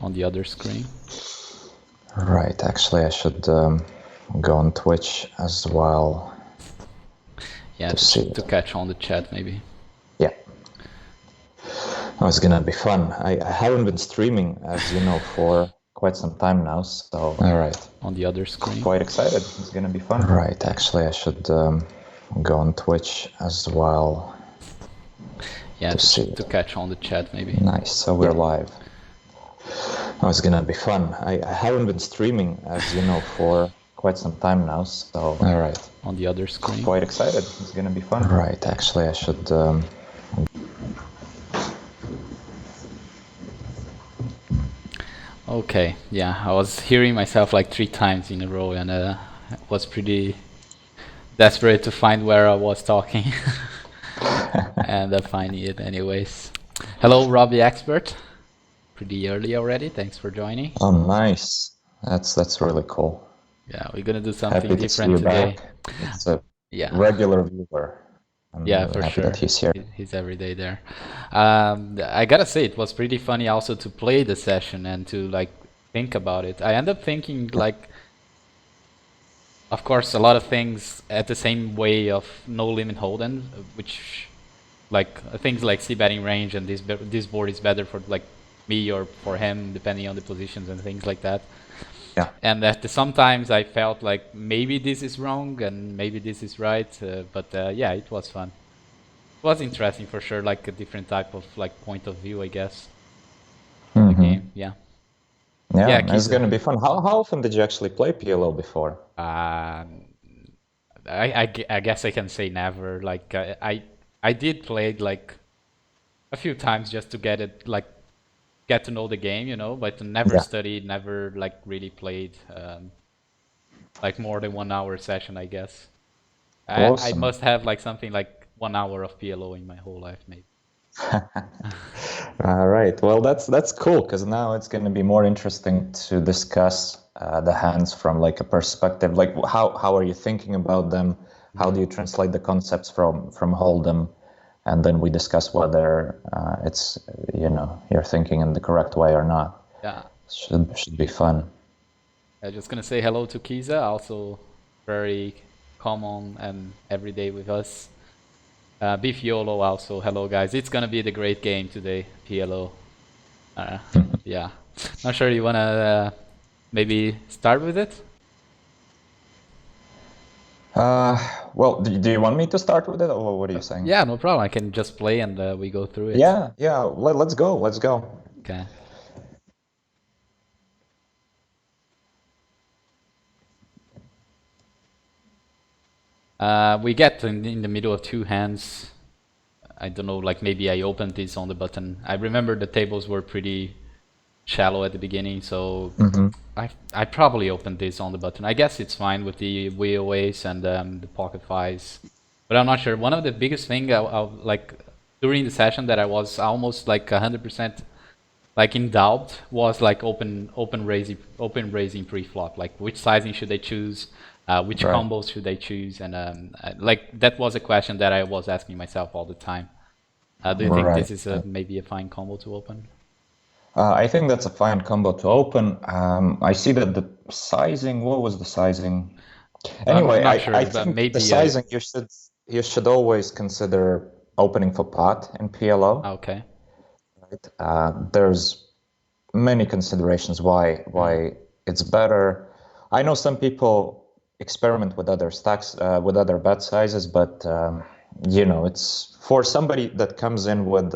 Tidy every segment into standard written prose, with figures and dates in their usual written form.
on the other screen. Right, actually I should go on Twitch as well. Yeah, to catch on the chat maybe. Yeah. Oh, it's gonna be fun. I haven't been streaming, as you know, for quite some time now, so alright. On the other screen. Quite excited. It's gonna be fun. Right, actually I should go on Twitch as well. Yeah, to catch on the chat maybe. Nice, so we're live. Oh, it's gonna be fun. I haven't been streaming, as you know, for quite some time now, so alright. On the other screen. Quite excited. It's gonna be fun. Right, actually I should Okay, yeah, I was hearing myself like 3 times in a row, and was pretty desperate to find where I was talking. And finding it anyways. Hello, Robbie Expert. Pretty early already. Thanks for joining. Oh, nice. That's really cool. Yeah, we're gonna do something different today. It's a regular viewer. Yeah, for sure. That he's here. He's every day there. I gotta say, it was pretty funny also to play the session and to like think about it. I end up thinking like, of course, a lot of things at the same way of no limit hold'em, which like things like c-betting range and this board is better for like me or for him, depending on the positions and things like that. Yeah. And that sometimes I felt like maybe this is wrong and maybe this is right, but yeah, it was fun. It was interesting for sure, like a different type of like point of view, I guess. The game, yeah. Yeah, it's gonna be fun. How often did you actually play PLO before? I guess I can say never. Like I did play it like a few times just to get to know the game, you know, but never studied, never like really played like more than 1 hour session, I guess. Awesome. I must have like something like 1 hour of PLO in my whole life, maybe. All right. Well, that's cool, because now it's going to be more interesting to discuss the hands from like a perspective, like how are you thinking about them? How do you translate the concepts from hold'em? And then we discuss whether it's, you know, you're thinking in the correct way or not. Yeah. Should be fun. I'm just gonna say hello to Kiza, also very common and everyday with us. Beef YOLO also, hello guys. It's gonna be the great game today, PLO. Yeah. Not sure you wanna maybe start with it? Well, do you want me to start with it, or what are you saying? Yeah, no problem. I can just play and we go through it. Yeah. Let's go. Okay. We get in the middle of 2 hands. I don't know, like maybe I opened this on the button. I remember the tables were pretty shallow at the beginning, so I probably opened this on the button. I guess it's fine with the wheel ace and the pocket fives, but I'm not sure. One of the biggest thing I like during the session that I was almost like 100% like in doubt was like open raising pre-flop, like which sizing should I choose, which combos should I choose, and like that was a question that I was asking myself all the time. Do you think this is maybe a fine combo to open? I think that's a fine combo to open. I see that the sizing. What was the sizing? Anyway, sure, I think maybe the sizing you should always consider opening for pot in PLO. Okay. Right. There's many considerations why it's better. I know some people experiment with other stacks, with other bet sizes, but you know, it's for somebody that comes in with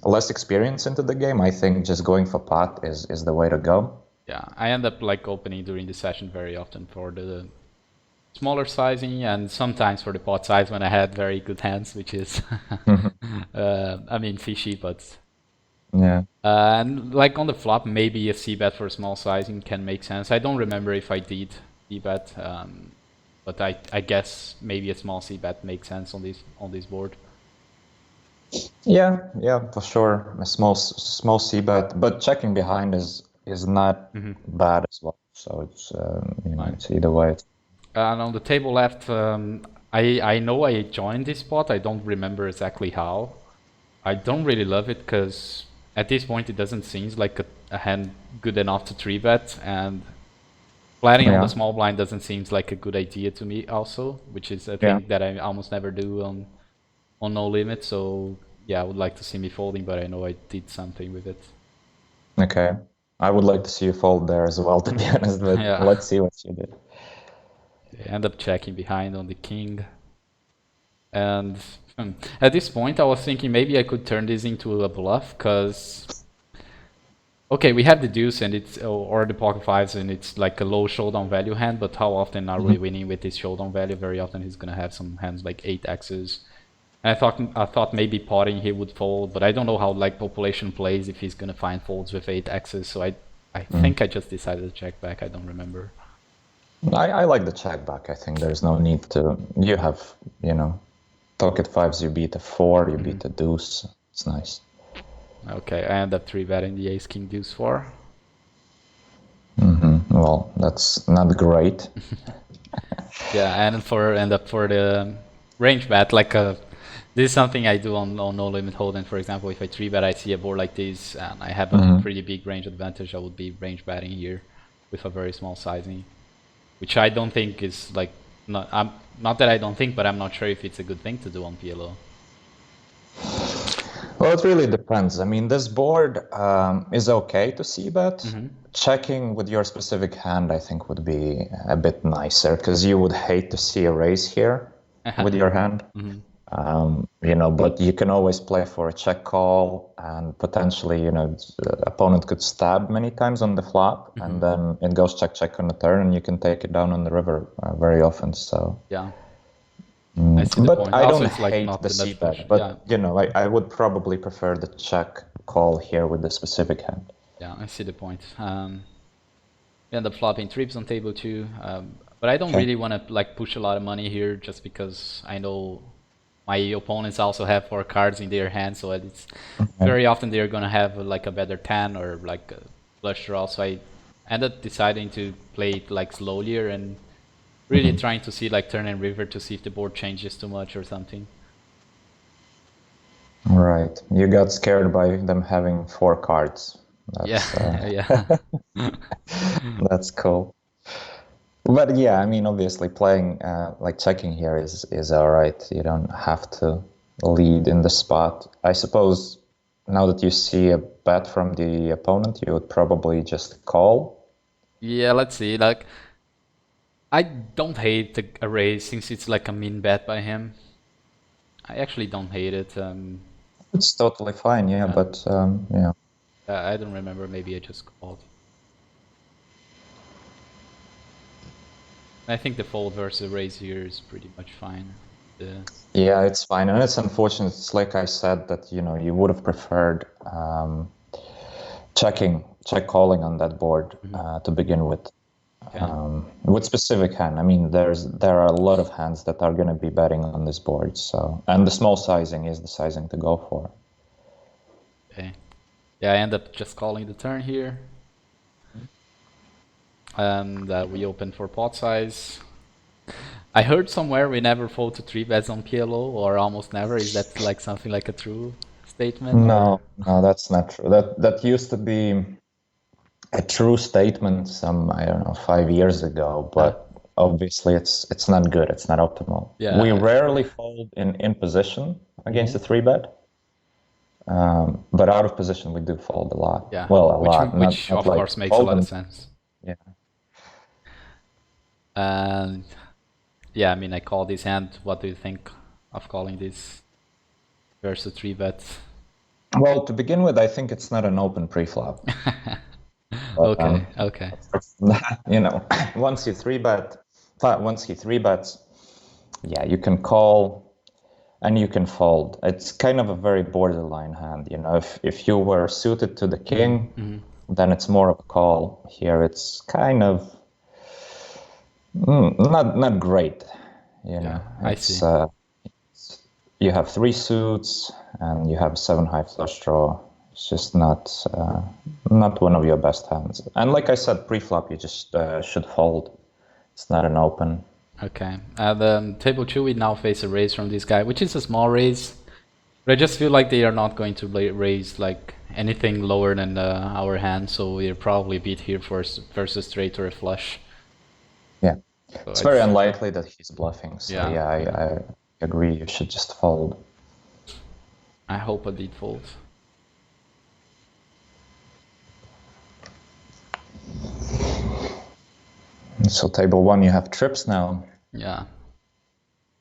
less experience into the game. I think just going for pot is the way to go. Yeah, I end up like opening during the session very often for the smaller sizing and sometimes for the pot size when I had very good hands, which is I mean fishy, but yeah. And like on the flop, maybe a c-bet for small sizing can make sense. I don't remember if I did c-bet, but I guess maybe a small c-bet makes sense on this board. Yeah, for sure. A small c-bet, but checking behind is not bad as well. So it's you know, it's either way. And on the table left, I know I joined this spot. I don't remember exactly how. I don't really love it because at this point it doesn't seem like a hand good enough to 3-bet, and flatting on the Yeah, small blind doesn't seem like a good idea to me also, which is a yeah. thing that I almost never do on no limit. So yeah, I would like to see me folding, but I know I did something with it. Okay. I would like to see you fold there as well, to be honest, but Yeah, let's see what you did. I end up checking behind on the king. And at this point, I was thinking maybe I could turn this into a bluff, because okay, we have the deuce and it's or the pocket fives, and it's like a low showdown value hand. But how often are we Mhm. winning with this showdown value? Very often he's gonna have some hands like 8x's. And I thought maybe potting he would fold, but I don't know how like population plays if he's gonna find folds with 8x's. So I Mhm. think I just decided to check back. I don't remember. I like the check back. I think there's no need to. You have, pocket fives, you beat a four, you beat a deuce. It's nice. Okay, I end up 3-betting the ace king deuce 4. Well, that's not great. Yeah, and for the range bet, like this is something I do on no limit hold'em. For example, if I 3-bet, I see a board like this and I have a pretty big range advantage, I would be range betting here with a very small sizing, which I don't think is like not that I don't think, but I'm not sure if it's a good thing to do on PLO. Well, it really depends. I mean, this board is okay to see bet. Checking with your specific hand, I think, would be a bit nicer because you would hate to see a raise here with your hand. But you can always play for a check call, and potentially, the opponent could stab many times on the flop, and then it goes check check on the turn, and you can take it down on the river very often. So. Yeah, I see the But point. I Also, don't it's like hate not the the best c-bet, position. Yeah, but I would probably prefer the check call here with the specific hand. yeah, I see the point. We end up flopping trips on table 2, but I don't Okay. really want to like push a lot of money here, just because I know my opponents also have 4 cards in their hand, so it's Okay. very often they're gonna have like a better 10 or like a flush draw. So I ended up deciding to play it like slowlier and really trying to see like turn and river to see if the board changes too much or something. Right. You got scared by them having 4 cards. Yeah, That's yeah. that's cool. But yeah, I mean, obviously playing like checking here is all right. You don't have to lead in the spot. I suppose now that you see a bet from the opponent, you would probably just call. Yeah, let's see. Like, I don't hate a raise since it's like a min bet by him. I actually don't hate it. It's totally fine, yeah, Uh, but yeah. I don't remember. Maybe I just called. I think the fold versus raise here is pretty much fine. Yeah, it's fine. And it's unfortunate. It's like I said that, you would have preferred check calling on that board to begin with. Okay. With specific hand, I mean, there are a lot of hands that are going to be betting on this board. So, and the small sizing is the sizing to go for. Okay. Yeah, I end up just calling the turn here. And we open for pot size. I heard somewhere we never fold to 3-bets on PLO, or almost never. Is that like something like a true statement, or? No, that's not true. That used to be a true statement some, I don't know, 5 years ago, but obviously it's not good. It's not optimal. We Yeah. rarely fold in position against a 3-bet, but out of position we do fold a lot. Yeah. Well, a Which lot, which not of like course makes a fold lot of them. sense. Yeah. And yeah, I mean, I call this hand. What do you think of calling this versus 3-bet? Well, to begin with, I think it's not an open pre-flop. But, Okay. Okay. you know, once you 3-bet, once he 3-bets, yeah, you can call and you can fold. It's kind of a very borderline hand. If you were suited to the king, then it's more of a call. Here, it's kind of not great. Yeah, I It's see. you have 3 suits and you have 7 high flush draw. It's just not one of your best hands. And like I said, pre-flop you just should fold. It's not an open. Okay. Table 2, we now face a raise from this guy, which is a small raise. But I just feel like they are not going to raise like anything lower than our hand, so we're probably beat here versus straight or a flush. Yeah. So It's very unlikely that he's bluffing, so yeah. I agree, you should just fold. I hope I did fold. So table 1, you have trips now. Yeah.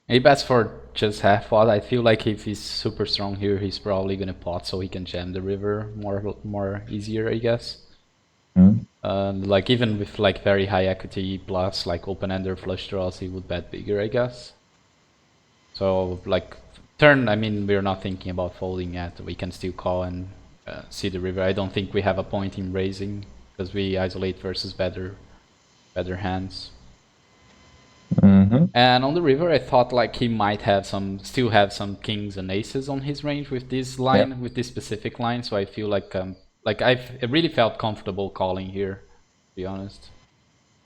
He bets for just half pot. I feel like if he's super strong here, he's probably gonna pot so he can jam the river more easier, I guess. Like even with like very high equity bluffs like open-ender flush draws, he would bet bigger, I guess. So like turn, I mean, we're not thinking about folding yet. We can still call and see the river. I don't think we have a point in raising because we isolate versus better hands. And on the river, I thought like he might have still have some kings and aces on his range with this line, with this specific line. So I feel like I really felt comfortable calling here, to be honest.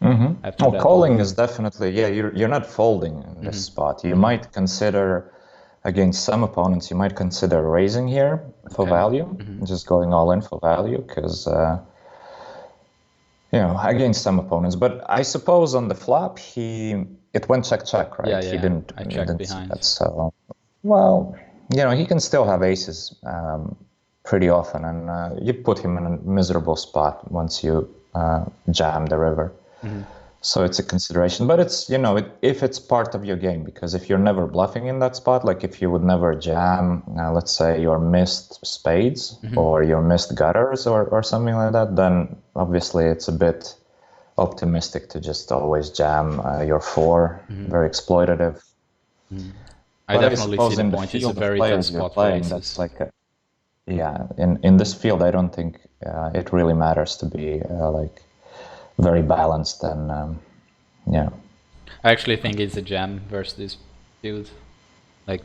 Well, calling is definitely, yeah, you're not folding in this spot. You might consider, against some opponents, you might consider raising here for value, just going all in for value, because, you know, against some opponents. But I suppose on the flop, it went check, right? Yeah, He didn't, I checked behind. that, so, well, you know, he can still have aces pretty often, and you put him in a miserable spot once you jam the river. So it's a consideration, but it's, you know, if it's part of your game, because if you're never bluffing in that spot, like if you would never jam, let's say your missed spades or your missed gutters or something like that, then obviously it's a bit optimistic to just always jam your 4, very exploitative. I definitely see the point. It's a very tough spot for aces. That's like yeah, in this field, I don't think it really matters to be like very balanced, and yeah. I actually think it's a jam versus this field, like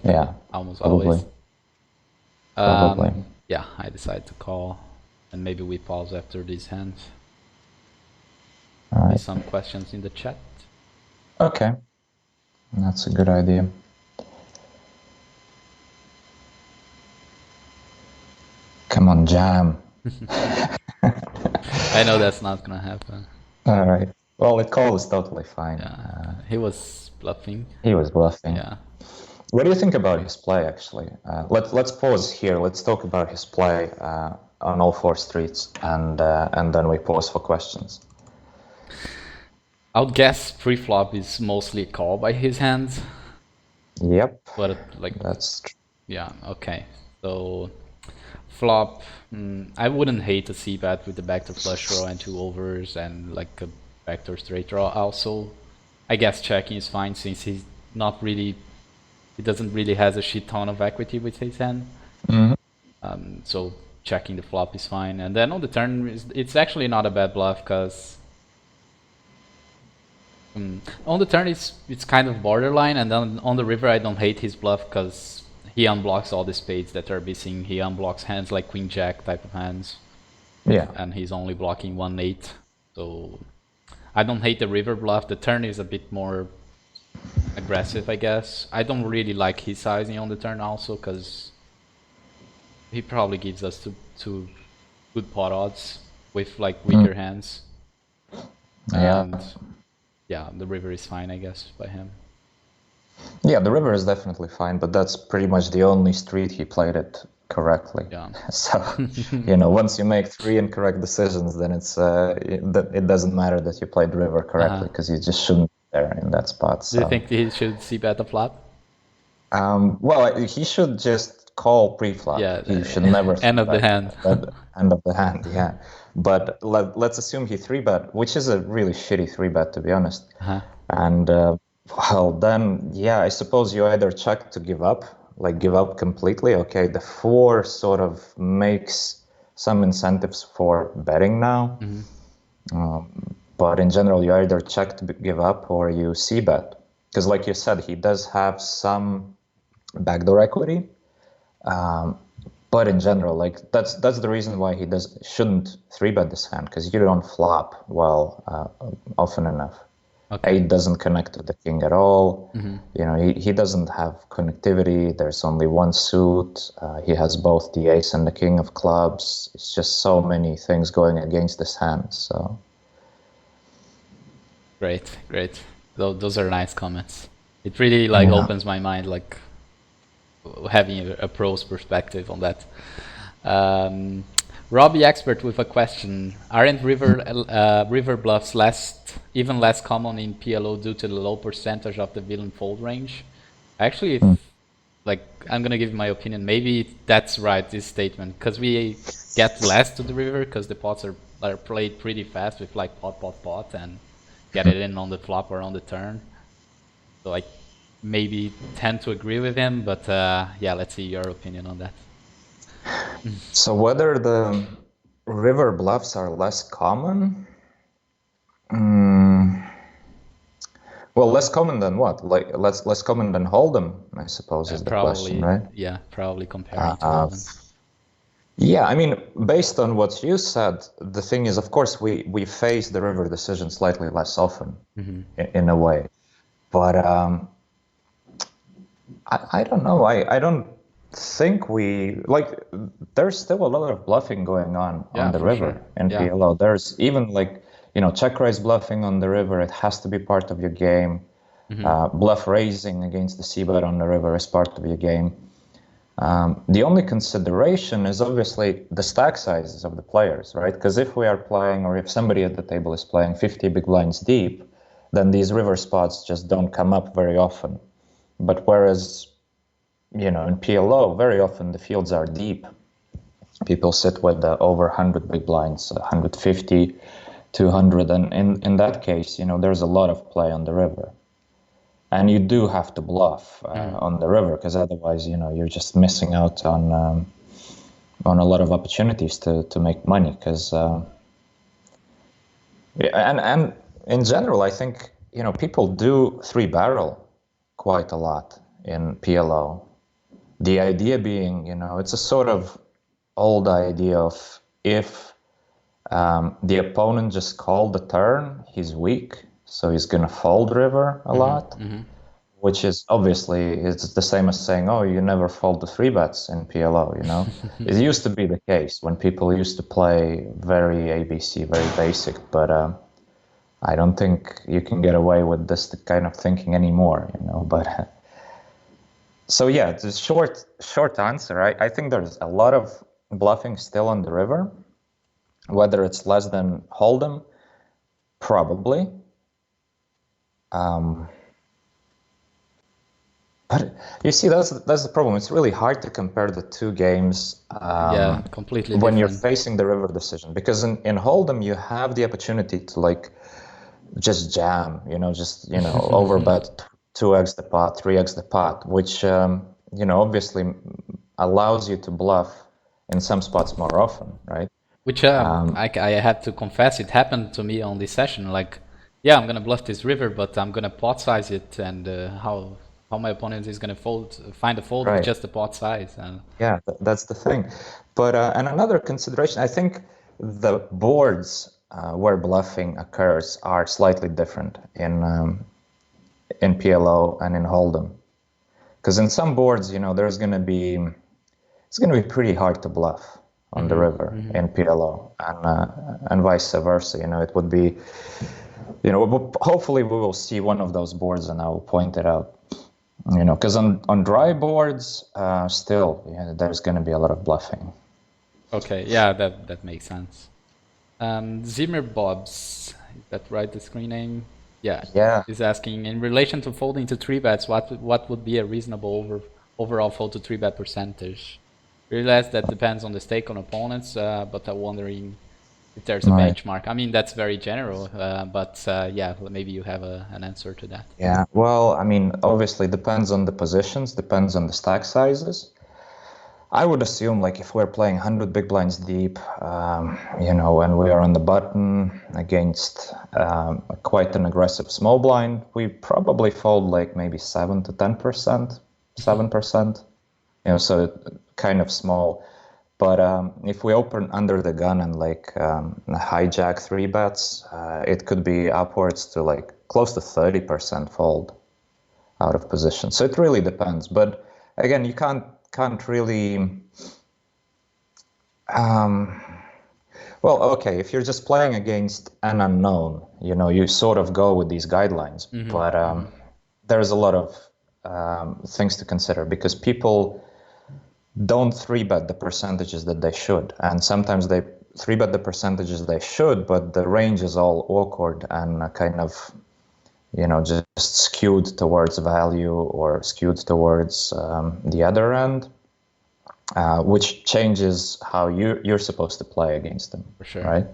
almost probably. always. Yeah, I decide to call, and maybe we pause after these hands. Right. Some questions in the chat. Okay, that's a good idea. Come on, jam. I know that's not gonna happen. All right. Well, the call is totally fine. Yeah, he was bluffing. He was bluffing. Yeah. What do you think about his play, actually? Let's pause here. Let's talk about his play on all 4 streets, and then we pause for questions. I would guess pre-flop is mostly a call by his hands. Yep. But like that's true. Yeah. Okay. So flop, I wouldn't hate a c-bet with the backdoor flush draw and 2 overs and like a backdoor straight draw. Also, I guess checking is fine since he doesn't really has a shit ton of equity with his hand. So checking the flop is fine, and then on the turn it's actually not a bad bluff because on the turn it's kind of borderline, and then on the river I don't hate his bluff because he unblocks all the spades that are missing. He unblocks hands like queen jack type of hands. Yeah. And he's only blocking 1/8. So I don't hate the river bluff. The turn is a bit more aggressive, I guess. I don't really like his sizing on the turn also because he probably gives us two good pot odds with like weaker hands. And yeah, the river is fine, I guess, by him. Yeah, the river is definitely fine, but that's pretty much the only street he played it correctly. Yeah. So, you know, once you make 3 incorrect decisions, then it doesn't matter that you played river correctly because you just shouldn't be there in that spot. So. Do you think he should c-bet the flop? Well, he should just call pre-flop. Yeah, he should never end of the hand. End of the hand, yeah. But let's assume he 3-bet, which is a really shitty 3-bet, to be honest. And well, then, yeah, I suppose you either check to give up completely. Okay, the 4 sort of makes some incentives for betting now. But in general, you either check to give up or you c-bet. Because like you said, he does have some backdoor equity. But in general, like that's the reason why he shouldn't 3-bet this hand, because you don't flop well often enough. Okay. 8 doesn't connect to the king at all. Mm-hmm. He doesn't have connectivity. There's only one suit. He has both the ace and the king of clubs. It's just so many things going against this hand. So Great, great. Those are nice comments. It really yeah. opens my mind, having a pro's perspective on that. Um, Robbie Expert with a question: aren't river bluffs even less common in PLO due to the low percentage of the villain fold range? Actually, Mm. I'm gonna give my opinion. Maybe that's right, this statement, because we get less to the river because the pots are played pretty fast with like pot and get it in on the flop or on the turn. So I maybe tend to agree with him, but yeah, let's see your opinion on that. So whether the river bluffs are less common, well, less common than what? Like less common than Hold'em, I suppose, is the question, Probably, right? yeah, probably comparing to Uh, Holden. yeah, I mean, based on what you said, the thing is, of course, we face the river decision slightly less often, in a way. But I don't know. I don't think we like. There's still a lot of bluffing going on Yeah, the for sure. river in Yeah. PLO. There's even like check raise bluffing on the river. It has to be part of your game. Bluff raising against the c-bet on the river is part of your game. The only consideration is obviously the stack sizes of the players, right? Because if we are playing, or if somebody at the table is playing 50 big blinds deep, then these river spots just don't come up very often. But whereas, in PLO, very often the fields are deep. People sit with over 100 big blinds, 150, 200, and in that case, there's a lot of play on the river. And you do have to bluff on the river, because otherwise, you're just missing out on a lot of opportunities to make money. Because and in general, I think people do three barrel quite a lot in PLO. The idea being, it's a sort of old idea of if the opponent just called the turn, he's weak, so he's gonna fold river a lot. Which is obviously it's the same as saying, oh, you never fold the three bets in PLO. It used to be the case when people used to play very ABC, very basic, but I don't think you can get away with this kind of thinking anymore. But so yeah, the short answer, I think there's a lot of bluffing still on the river. Whether it's less than Hold'em, probably. But you see, that's the problem. It's really hard to compare the two games Yeah, completely when you're different. facing the river decision, because in Hold'em you have the opportunity to like just jam, just overbet 2x the pot, 3x the pot, which obviously allows you to bluff in some spots more often, right? Which I had to confess, it happened to me on this session. Like, yeah, I'm gonna bluff this river, but I'm gonna pot size it, and how my opponent is gonna find a fold with Right. just the pot size. Yeah, that's the thing. But and another consideration, I think the boards where bluffing occurs are slightly different in PLO and in Hold'em. Because in some boards, there's going to be it's going to be pretty hard to bluff on the river in PLO, and vice versa. It would be, hopefully we will see one of those boards, and I will point it out. Because on dry boards, still, there's going to be a lot of bluffing. Okay, yeah, that makes sense. Zimmer Bobs, is that right? The screen name? Yeah, Yeah. is asking in relation to folding to three bets, what would be a reasonable overall fold to three bet percentage? Realize that depends on the stake on opponents, but I'm wondering if there's a Right. benchmark. I mean, that's very general, but yeah, maybe you have an answer to that. Yeah. Well, I mean, obviously depends on the positions, depends on the stack sizes. I would assume, like, if we're playing 100 big blinds deep, and we are on the button against quite an aggressive small blind, we probably fold like maybe 7 to 10%, 7%, so kind of small. But if we open under the gun and like hijack three bets, it could be upwards to like close to 30% fold out of position. So it really depends. But again, you can't really. Well, okay, if you're just playing against an unknown, you sort of go with these guidelines. But there's a lot of things to consider, because people don't 3-bet the percentages that they should. And sometimes they 3-bet the percentages they should, but the range is all awkward and kind of, just skewed towards value or skewed towards the other end. Which changes how you're supposed to play against them, for sure. Right?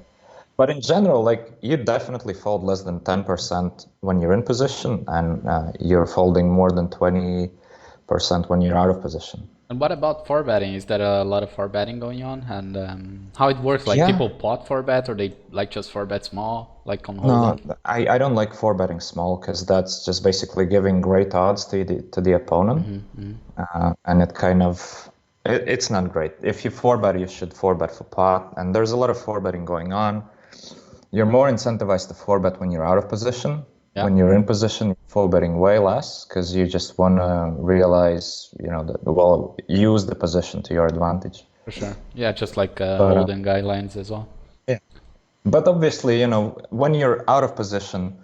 But in general, like, you definitely fold less than 10% when you're in position, and you're folding more than 20% when you're out of position. And what about 4-betting? Is there a lot of 4-betting going on? And how it works? Like, Yeah. people pot 4-bet, or they like just 4-bet small, like on No, holding? I don't like 4-betting small, because that's just basically giving great odds to the opponent, and it kind of. It's not great. If you 4-bet, you should 4-bet for pot, and there's a lot of 4-betting going on. You're more incentivized to 4-bet when you're out of position. Yeah. When you're in position, you're 4-betting way less, because you just want to realize, use the position to your advantage. For sure. Yeah, just like holding guidelines as well. Yeah. But obviously, when you're out of position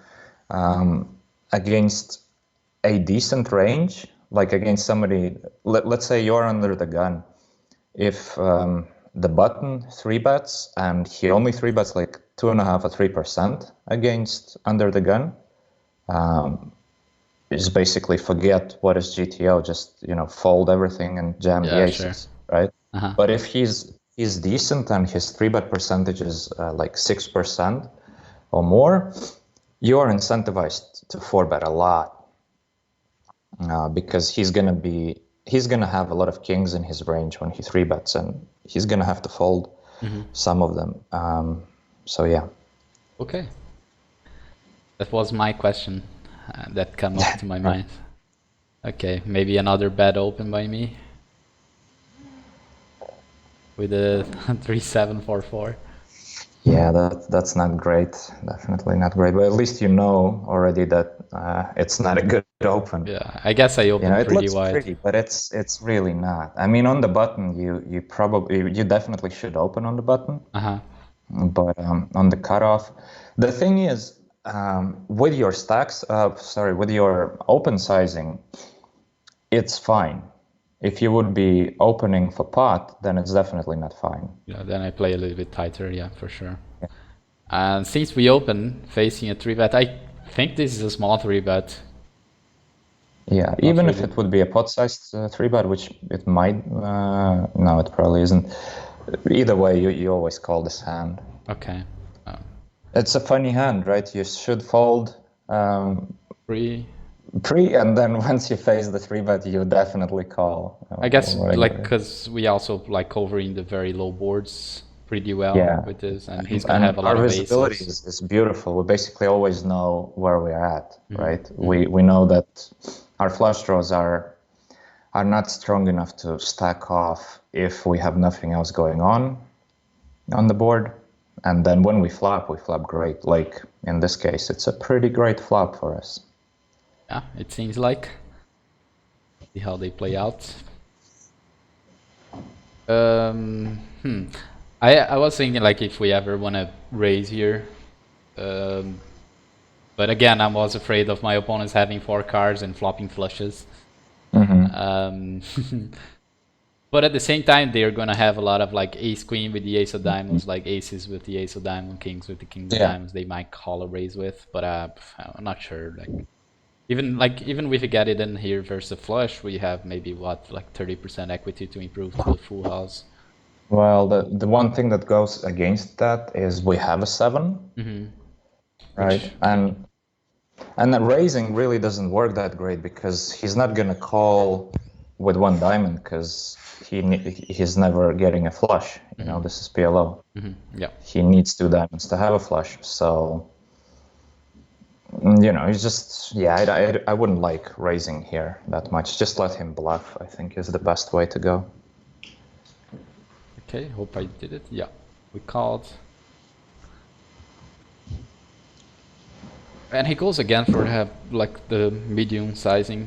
against a decent range, like against somebody, let's say you're under the gun. If the button 3-bets and he only 3-bets like 2.5 or 3% against under the gun, is basically forget what is GTO, just fold everything and jam the aces, sure. Right? But if he's decent and his 3-bet percentage is like 6% or more, you are incentivized to 4-bet a lot. Because he's gonna have a lot of kings in his range when he 3-bets, and he's gonna have to fold some of them. So yeah. Okay. That was my question that came up to my mind. Okay, maybe another bet open by me with a 3-7-4-4. Yeah, that's not great. Definitely not great. But at least you know already that it's not a good open. Yeah, I guess I opened it pretty looks wide. pretty, but it's really not. I mean, on the button, you definitely should open on the button. But on the cutoff, the thing is, with your stacks, with your open sizing, it's fine. If you would be opening for pot, then it's definitely not fine. Yeah, then I play a little bit tighter, yeah, for sure. Yeah. And since we open facing a 3-bet, I think this is a small 3-bet. Yeah, not even really. If it would be a pot-sized 3-bet, which it might, no, it probably isn't. Either way, you always call this hand. Okay. It's a funny hand, right? You should fold pre, and then once you face the 3-bet, you definitely call. I guess because we also like covering the very low boards pretty well with this, and he's gonna have a lot of aces. Our visibility is beautiful. We basically always know where we're at, right? We know that our flush draws are not strong enough to stack off if we have nothing else going on the board. And then when we flop great. Like in this case, it's a pretty great flop for us. Yeah, it seems like. See how they play out. I was thinking like if we ever want to raise here. But again, I was afraid of my opponents having 4 cards and flopping flushes. But at the same time, they're gonna have a lot of like ace queen with the ace of diamonds, like aces with the ace of diamond, kings with the king of diamonds. They might call a raise with, but I'm not sure. Even if we get it in here versus a flush, we have maybe what, like 30% equity to improve to the full house. Well, the one thing that goes against that is we have a 7, right? And the raising really doesn't work that great, because he's not gonna call with 1 diamond, because he's never getting a flush. This is PLO. Yeah. He needs 2 diamonds to have a flush. So, it's just, I wouldn't like raising here that much. Just let him bluff, I think, is the best way to go. Okay, hope I did it. Yeah, we called. And he goes again for like the medium sizing.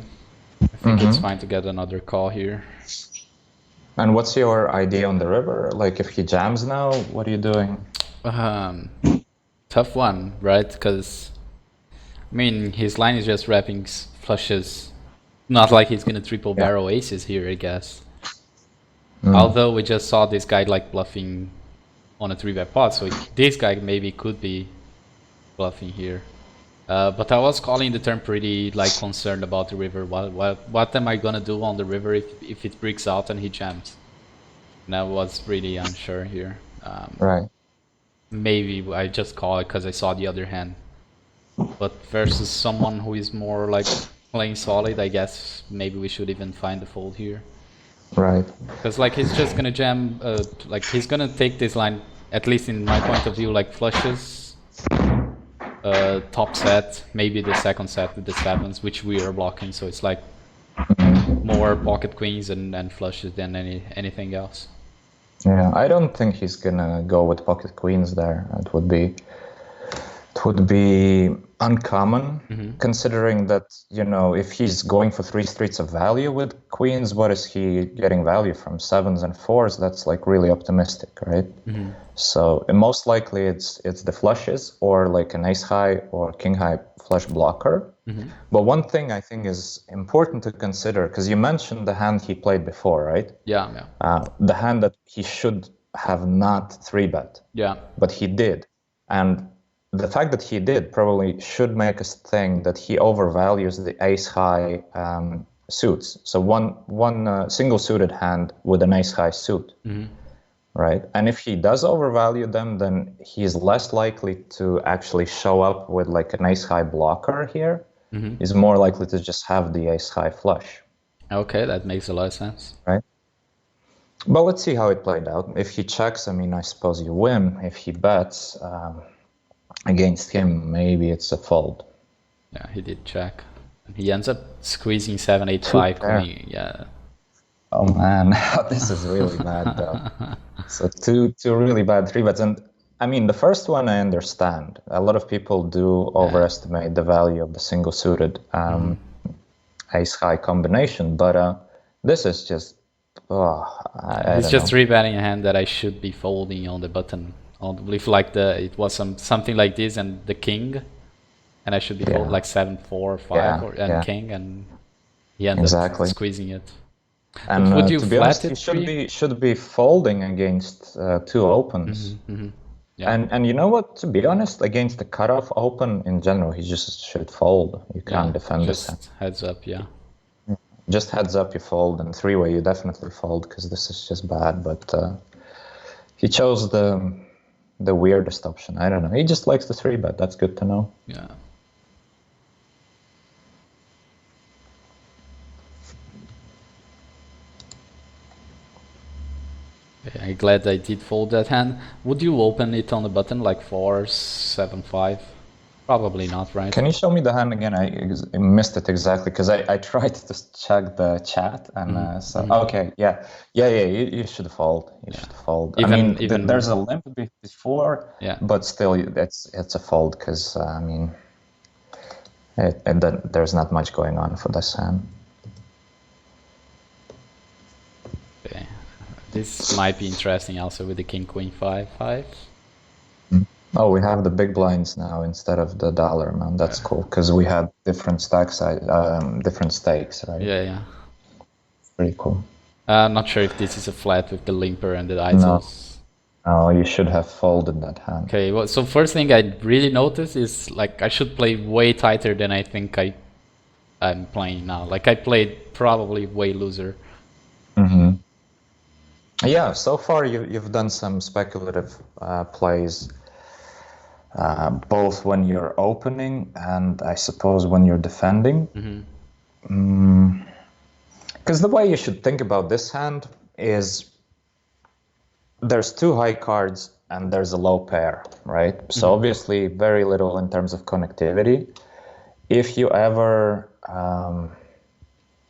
I think it's fine to get another call here. And what's your idea on the river? Like if he jams now, what are you doing? Tough one, right? Because I mean, his line is just wrapping flushes. Not like he's gonna triple Yeah. barrel aces here, I guess. Although we just saw this guy like bluffing on a 3-bet pot, so this guy maybe could be bluffing here. But I was calling the turn pretty like concerned about the river. What am I gonna do on the river if it breaks out and he jams? And I was really unsure here. Right. Maybe I just call it because I saw the other hand. But versus someone who is more like playing solid, I guess maybe we should even find the fold here. Right. Because like he's just gonna jam, like he's gonna take this line, at least in my point of view, like flushes, top set, maybe the second set with the sevens, which we are blocking. So it's like more pocket queens and flushes than anything else. Yeah, I don't think he's gonna go with pocket queens there. It would be uncommon, considering that, you know, if he's going for 3 streets of value with queens, what is he getting value from? Sevens and fours? That's like really optimistic, right? So most likely it's the flushes or like an ace high or king high flush blocker. But one thing I think is important to consider, because you mentioned the hand he played before, right? Yeah. The hand that he should have not 3-bet. Yeah. But he did. And the fact that he did probably should make us think that he overvalues the ace high suits. So one single suited hand with an ace high suit, right? And if he does overvalue them, then he's less likely to actually show up with like an ace high blocker here. He's more likely to just have the ace high flush. Okay, that makes a lot of sense. Right. But let's see how it played out. If he checks, I mean, I suppose you win. If he bets against him, maybe it's a fold. Yeah, he did check. And he ends up squeezing 7-8-5 queen. Yeah. Oh man, this is really bad though. So two really bad 3-bets. And I mean, the first one I understand. A lot of people do overestimate the value of the single suited ace high combination, but this is just He's just 3-betting a hand that I should be folding on the button. If like it was something like this and the king, and I should be folding like 7-4-5 and king, and he ended up squeezing it. And would you to be honest, he should be folding against 2 opens. Yeah. And you know what? To be honest, against the cutoff open in general, he just should fold. You can't defend this. Just heads up, yeah. Just heads up, you fold, and 3-way you definitely fold because this is just bad. But he chose the weirdest option. I don't know. He just likes the 3-bet. That's good to know. Yeah. I'm glad I did fold that hand. Would you open it on the button like 4-7-5? Probably not, right? Can you show me the hand again? I missed it exactly because I tried to check the chat and okay, yeah, you should fold. You should fold. Even there's a limp before, but still, it's a fold because I mean, there's not much going on for this hand. Okay. This might be interesting also with the king queen 5-5. Oh, we have the big blinds now instead of the dollar amount. That's cool because we had different stack size, different stakes, right? Yeah. Pretty cool. I'm not sure if this is a flat with the limper and the ISOs. No, you should have folded that hand. Okay, well, so first thing I really noticed is like I should play way tighter than I think I'm playing now. Like I played probably way looser. Yeah, so far you've done some speculative plays. Both when you're opening and I suppose when you're defending. Because the way you should think about this hand is there's 2 high cards and there's a low pair, right? So obviously very little in terms of connectivity. If you ever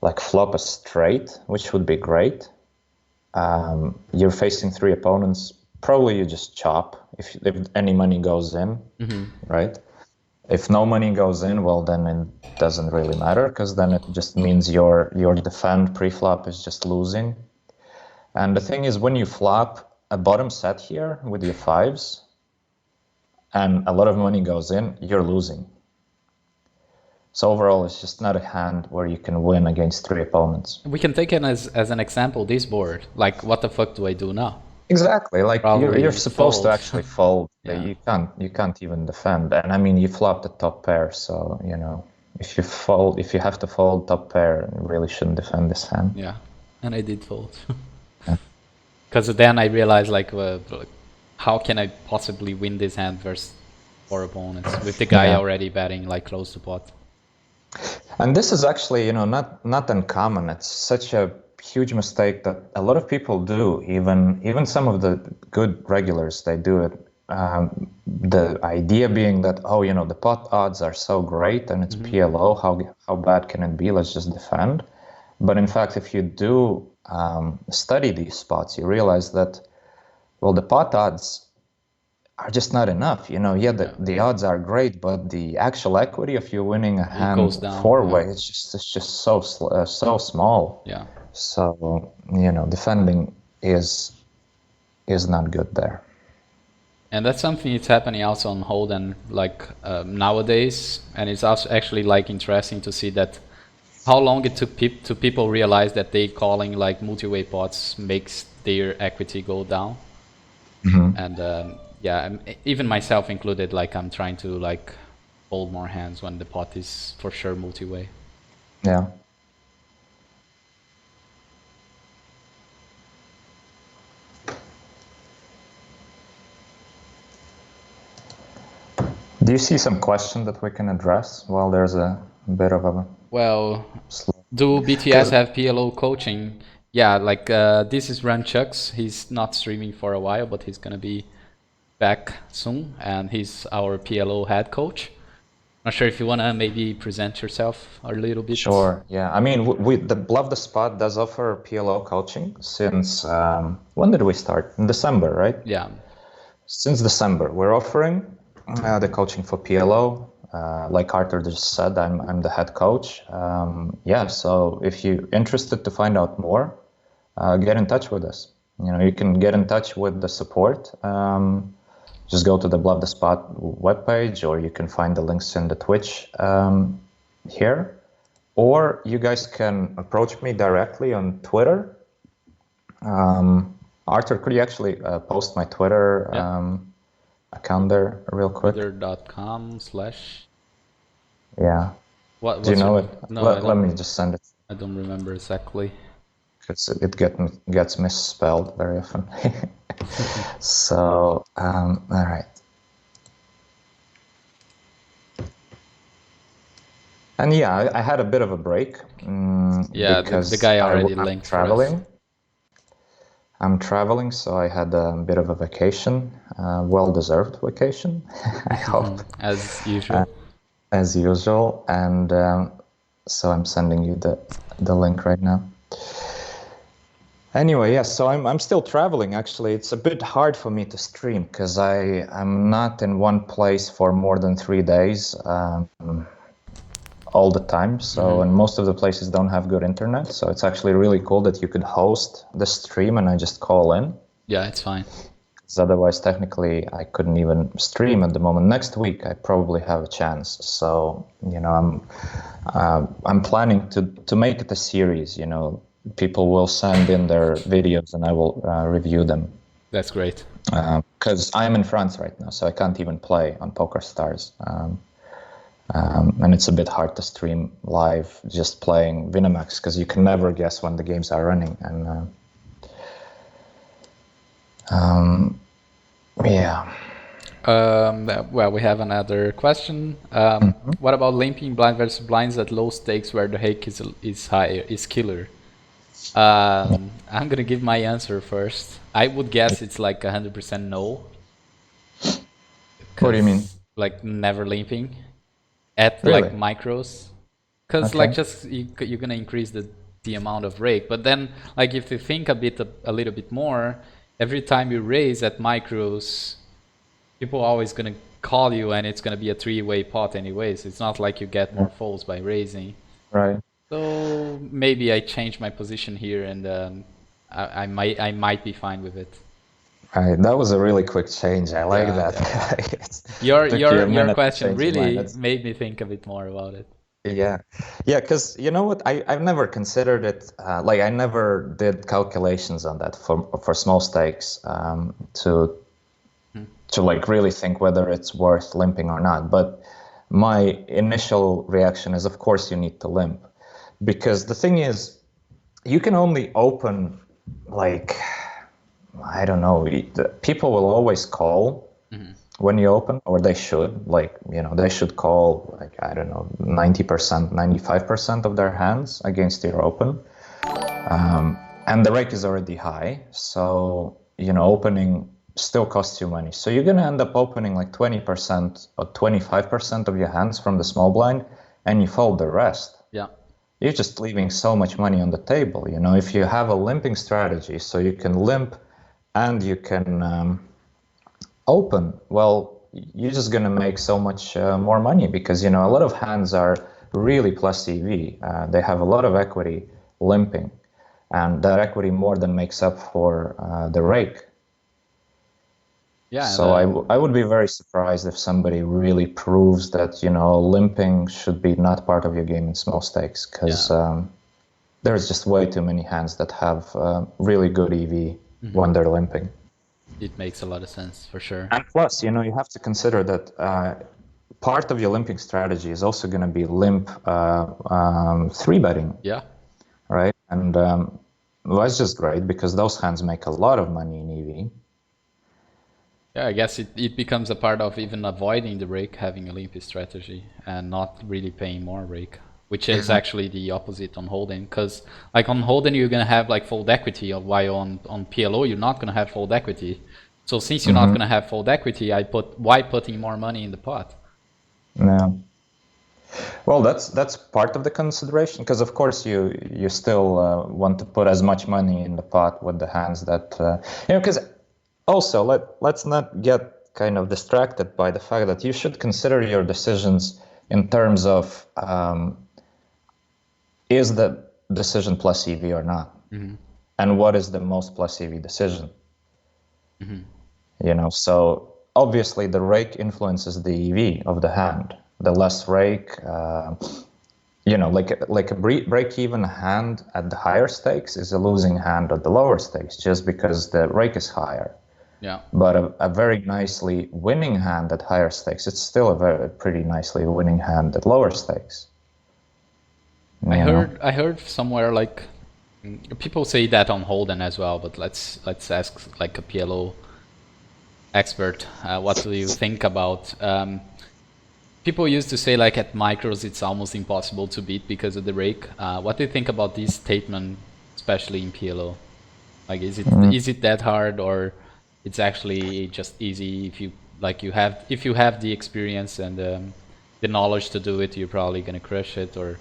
like flop a straight, which would be great, you're facing 3 opponents. Probably you just chop if any money goes in, right? If no money goes in, well, then it doesn't really matter, because then it just means your defend pre-flop is just losing. And the thing is, when you flop a bottom set here with your fives, and a lot of money goes in, you're losing. So overall, it's just not a hand where you can win against 3 opponents. We can take it as an example, this board. Like, what the fuck do I do now? Exactly. Like, Probably you're supposed fold. to actually fold. Yeah. You can't even defend. And I mean, you flopped the top pair, so you know, if you have to fold top pair, you really shouldn't defend this hand. Yeah, and I did fold. Yeah. Because then I realized, like, how can I possibly win this hand versus 4 opponents with the guy Yeah. already betting like close to pot? And this is actually, you know, not uncommon. It's such a huge mistake that a lot of people do. Even some of the good regulars, they do it. The idea being that, oh, you know, the pot odds are so great and it's PLO. How bad can it be? Let's just defend. But in fact, if you do study these spots, you realize that, well, the pot odds are just not enough. You know, the odds are great, but the actual equity of you winning a hand goes down, four-way, it's just so small. Yeah. So, you know, defending is not good there. And that's something that's happening also on Holden, like nowadays, and it's also actually like interesting to see that how long it took to people realize that they calling like multi-way pots makes their equity go down. And yeah, even myself included, like I'm trying to like hold more hands when the pot is for sure multi-way. Yeah. Do you see some question that we can address while there's a bit of a... Well, do BTS have PLO coaching? Yeah, like this is Runchuks. He's not streaming for a while, but he's gonna be back soon, and he's our PLO head coach. Not sure if you wanna maybe present yourself a little bit. Sure. Yeah. I mean, the Bluff the Spot does offer PLO coaching since when did we start? In December, right? Yeah. Since December, we're offering the coaching for PLO. Like Artur just said, I'm the head coach. Yeah. So if you're interested to find out more, get in touch with us. You know, you can get in touch with the support. Just go to the Bluff the Spot webpage, or you can find the links in the Twitch here. Or you guys can approach me directly on Twitter. Artur, could you actually post my Twitter account there real quick? Twitter.com/ Yeah. What? Do you know it? No, let me just send it. I don't remember exactly. Because it gets misspelled very often. So, all right. And yeah, I had a bit of a break. Yeah, because the guy already I'm linked traveling. I'm traveling, so I had a bit of a vacation, well-deserved vacation, I hope. As usual. As usual, and so I'm sending you the link right now. Anyway, yes, so I'm still traveling, actually. It's a bit hard for me to stream because I'm not in one place for more than 3 days all the time. So, and most of the places don't have good internet. So it's actually really cool that you could host the stream and I just call in. Yeah, it's fine. Because otherwise, technically, I couldn't even stream at the moment. Next week, I probably have a chance. So, you know, I'm planning to make it a series. You know, people will send in their videos and I will review them. That's great. Because I'm in France right now, so I can't even play on PokerStars. And it's a bit hard to stream live just playing Winamax because you can never guess when the games are running. And yeah. Well, we have another question. What about limping blind versus blinds at low stakes where the rake is higher, is killer? I'm gonna give my answer first. I would guess it's like 100% no. What do you mean? Like never limping at Really? like micros, because like just you're gonna increase the amount of rake. But then like if you think a little bit more, every time you raise at micros, people are always gonna call you and it's gonna be a three-way pot anyways. It's not like you get more folds by raising. Right. So maybe I change my position here, and I might be fine with it. Right. That was a really quick change. I like Yeah, that. yeah. It took you a Your minute to question change your mind. really That's made me think a bit more about it. yeah, yeah. Because you know what, I've never considered it. Like I never did calculations on that for small stakes Hmm. to like really think whether it's worth limping or not. But my initial reaction is, of course, you need to limp, because the thing is, you can only open like I don't know. People will always call Hmm. when you open, or they should. Like they should call like I don't know, 90%, 95% of their hands against your open. And the rake is already high, so opening still costs you money. So you're gonna end up opening like 20% or 25% of your hands from the small blind, and you fold the rest. Yeah. You're just leaving so much money on the table. If you have a limping strategy, so you can limp and you can open, well, you're just gonna make so much more money, because a lot of hands are really plus EV. They have a lot of equity limping, and that equity more than makes up for the rake. Yeah, and So I would be very surprised if somebody really proves that limping should be not part of your game in small stakes, because yeah. there's just way too many hands that have really good EV Hmm. when they're limping. It makes a lot of sense for sure. And plus, you have to consider that part of your limping strategy is also going to be limp three betting, Yeah. right? And well, that's just great, because those hands make a lot of money in EV. Yeah, I guess it becomes a part of even avoiding the rake, having a limpy strategy and not really paying more rake, which is actually the opposite on Holden. Because like on Holden, you're gonna have like fold equity, while on PLO you're not gonna have fold equity. So since you're not Mm-hmm. gonna have fold equity, why putting more money in the pot? Yeah. Well, that's part of the consideration, because of course you still want to put as much money in the pot with the hands that because also let's not get kind of distracted by the fact that you should consider your decisions in terms of is the decision plus EV or not, Mm-hmm. and what is the most plus EV decision. Mm-hmm. So obviously the rake influences the EV of the hand. The less rake, like a break-even hand at the higher stakes is a losing hand at the lower stakes, just because the rake is higher. Yeah. But a very nicely winning hand at higher stakes, it's still a pretty nicely winning hand at lower stakes. I heard somewhere like people say that on Holden as well, but let's ask like a PLO expert. What do you think about? People used to say like at micros it's almost impossible to beat because of the rake. What do you think about this statement, especially in PLO? Like, is it that hard, or it's actually just easy if you have the experience and the knowledge to do it, you're probably gonna crush it, or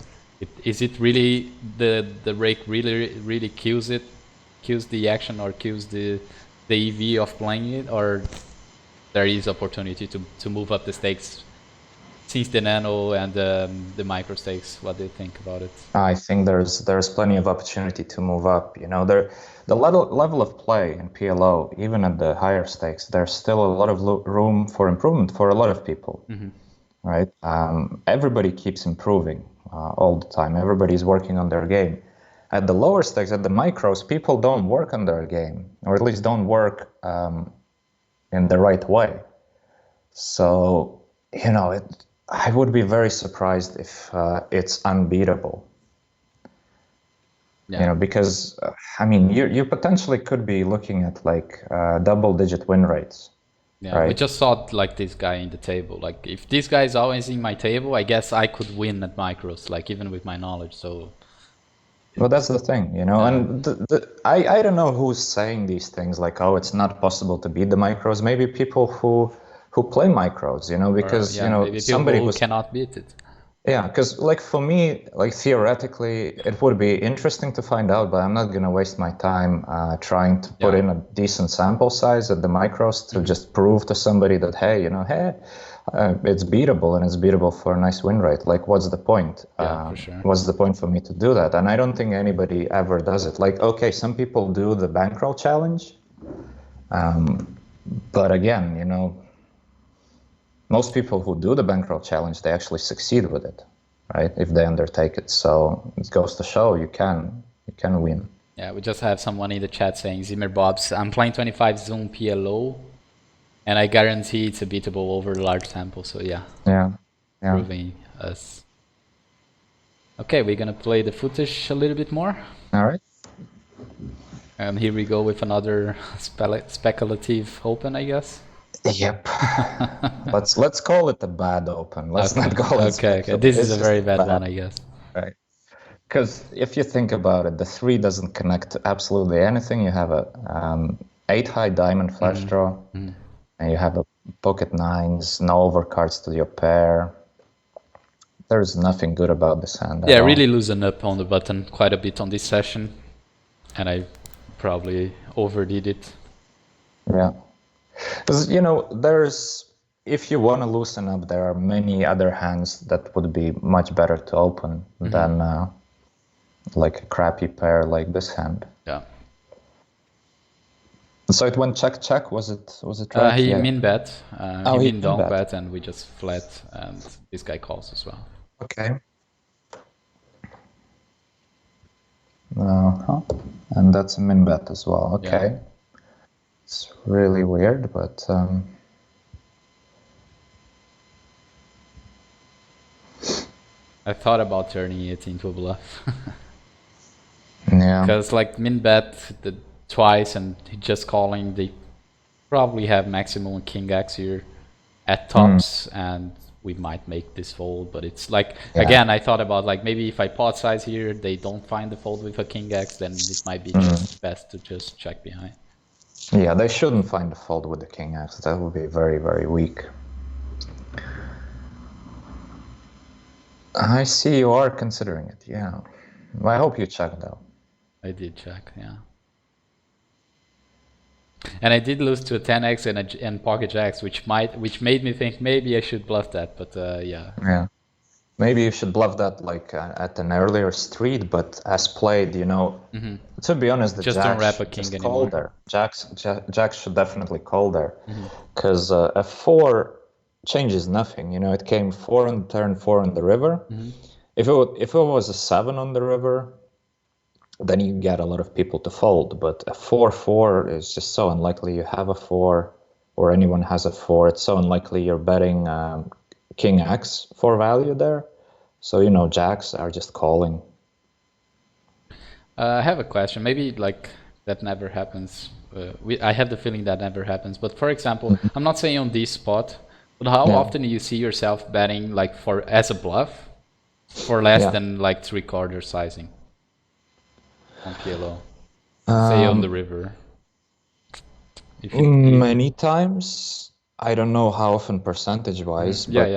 is it really the rake really kills the action, or kills the EV of playing it, or there is opportunity to move up the stakes since the nano and the micro stakes? What do you think about it? I think there's plenty of opportunity to move up. The level of play in PLO, even at the higher stakes, there's still a lot of room for improvement for a lot of people, Mm-hmm. right? Everybody keeps improving all the time. Everybody's working on their game. At the lower stakes, at the micros, people don't work on their game, or at least don't work in the right way. So, I would be very surprised if it's unbeatable. Yeah. Because you potentially could be looking at like double-digit win rates, Yeah, we right? just saw like this guy in the table. Like if this guy is always in my table, I guess I could win at micros, like even with my knowledge. So Well, that's it's the thing, yeah, and I don't know who's saying these things like, oh, it's not possible to beat the micros. Maybe people who play micros, or because yeah, maybe people somebody who who's cannot beat it. Yeah, because like for me, like theoretically, it would be interesting to find out, but I'm not gonna waste my time trying to put Yeah. in a decent sample size at the micros to just prove to somebody that hey, it's beatable and it's beatable for a nice win rate. Like, what's the point? Yeah, for sure. What's the point for me to do that? And I don't think anybody ever does it. Like, okay, some people do the bankroll challenge, but again, most people who do the bankroll challenge, they actually succeed with it, right? If they undertake it. So it goes to show you can win. Yeah, we just have someone in the chat saying, Zimmer Bobs, I'm playing 25 Zoom PLO, and I guarantee it's a beatable over large sample. So yeah, Yeah. Yeah. proving us. Okay, we're gonna play the footage a little bit more. All right. And here we go with another speculative open, I guess. Yep. let's call it a bad open. Let's Okay. not call it Okay. speculative. This is It's a just very bad bad, one, I guess. right? Because if you think about it, the 3 doesn't connect to absolutely anything. You have a 8 high diamond flash draw, and you have a pocket 9s, no overcards to your pair. There's nothing good about this hand at Yeah, all. really loosen up on the button quite a bit on this session, and I probably overdid it. Yeah. Because, if you want to loosen up, there are many other hands that would be much better to open than like a crappy pair like this hand. Yeah. So it went check. Was it right? He Yeah. min bet, Oh, he he min min donk bet. bet, and we just flat, and this guy calls as well. Okay. Uh-huh. And that's a min bet as well. Okay. Yeah. It's really weird, but I thought about turning it into a bluff. yeah. Because like min bet the twice and just calling, they probably have maximum king x here at tops, and we might make this fold. But it's like again, I thought about like maybe if I pot size here, they don't find the fold with a king x, then it might be just best to just check behind. Yeah, they shouldn't find a fold with the king x. That would be very, very weak. I see you are considering it. Yeah. I hope you check though. I did check, yeah. And I did lose to a 10x and pocket jacks, which made me think maybe I should bluff that, but yeah. Yeah. Maybe you should bluff that like at an earlier street, but as played, to be honest, the Just jacks don't wrap a should king just anymore. call there. Jacks should definitely call there, because a 4 changes nothing. It came 4 on the turn, 4 on the river. If it was a 7 on the river, then you get a lot of people to fold. But a 4-4 is just so unlikely. You have a 4, or anyone has a 4. It's so unlikely you're betting king x for value there. So jacks are just calling. I have a question. Maybe like that never happens. I have the feeling that never happens. But for example, I'm not saying on this spot, but how often do you see yourself betting like as a bluff for less than like 3/4 sizing on PLO? Say on the river. Many times. I don't know how often percentage-wise, but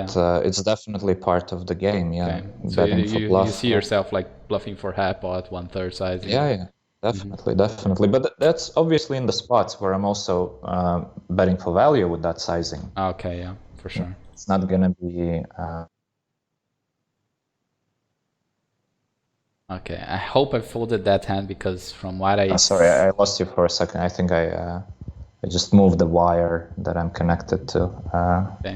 it's definitely part of the game. Yeah, Okay. So betting for bluff. you see yourself like bluffing for half pot, 1/3 sizing. Yeah, definitely. But that's obviously in the spots where I'm also betting for value with that sizing. Okay, yeah, for sure. It's not gonna be. Okay, I hope I folded that hand because from what I. Sorry, I lost you for a second. I think I just moved the wire that I'm connected to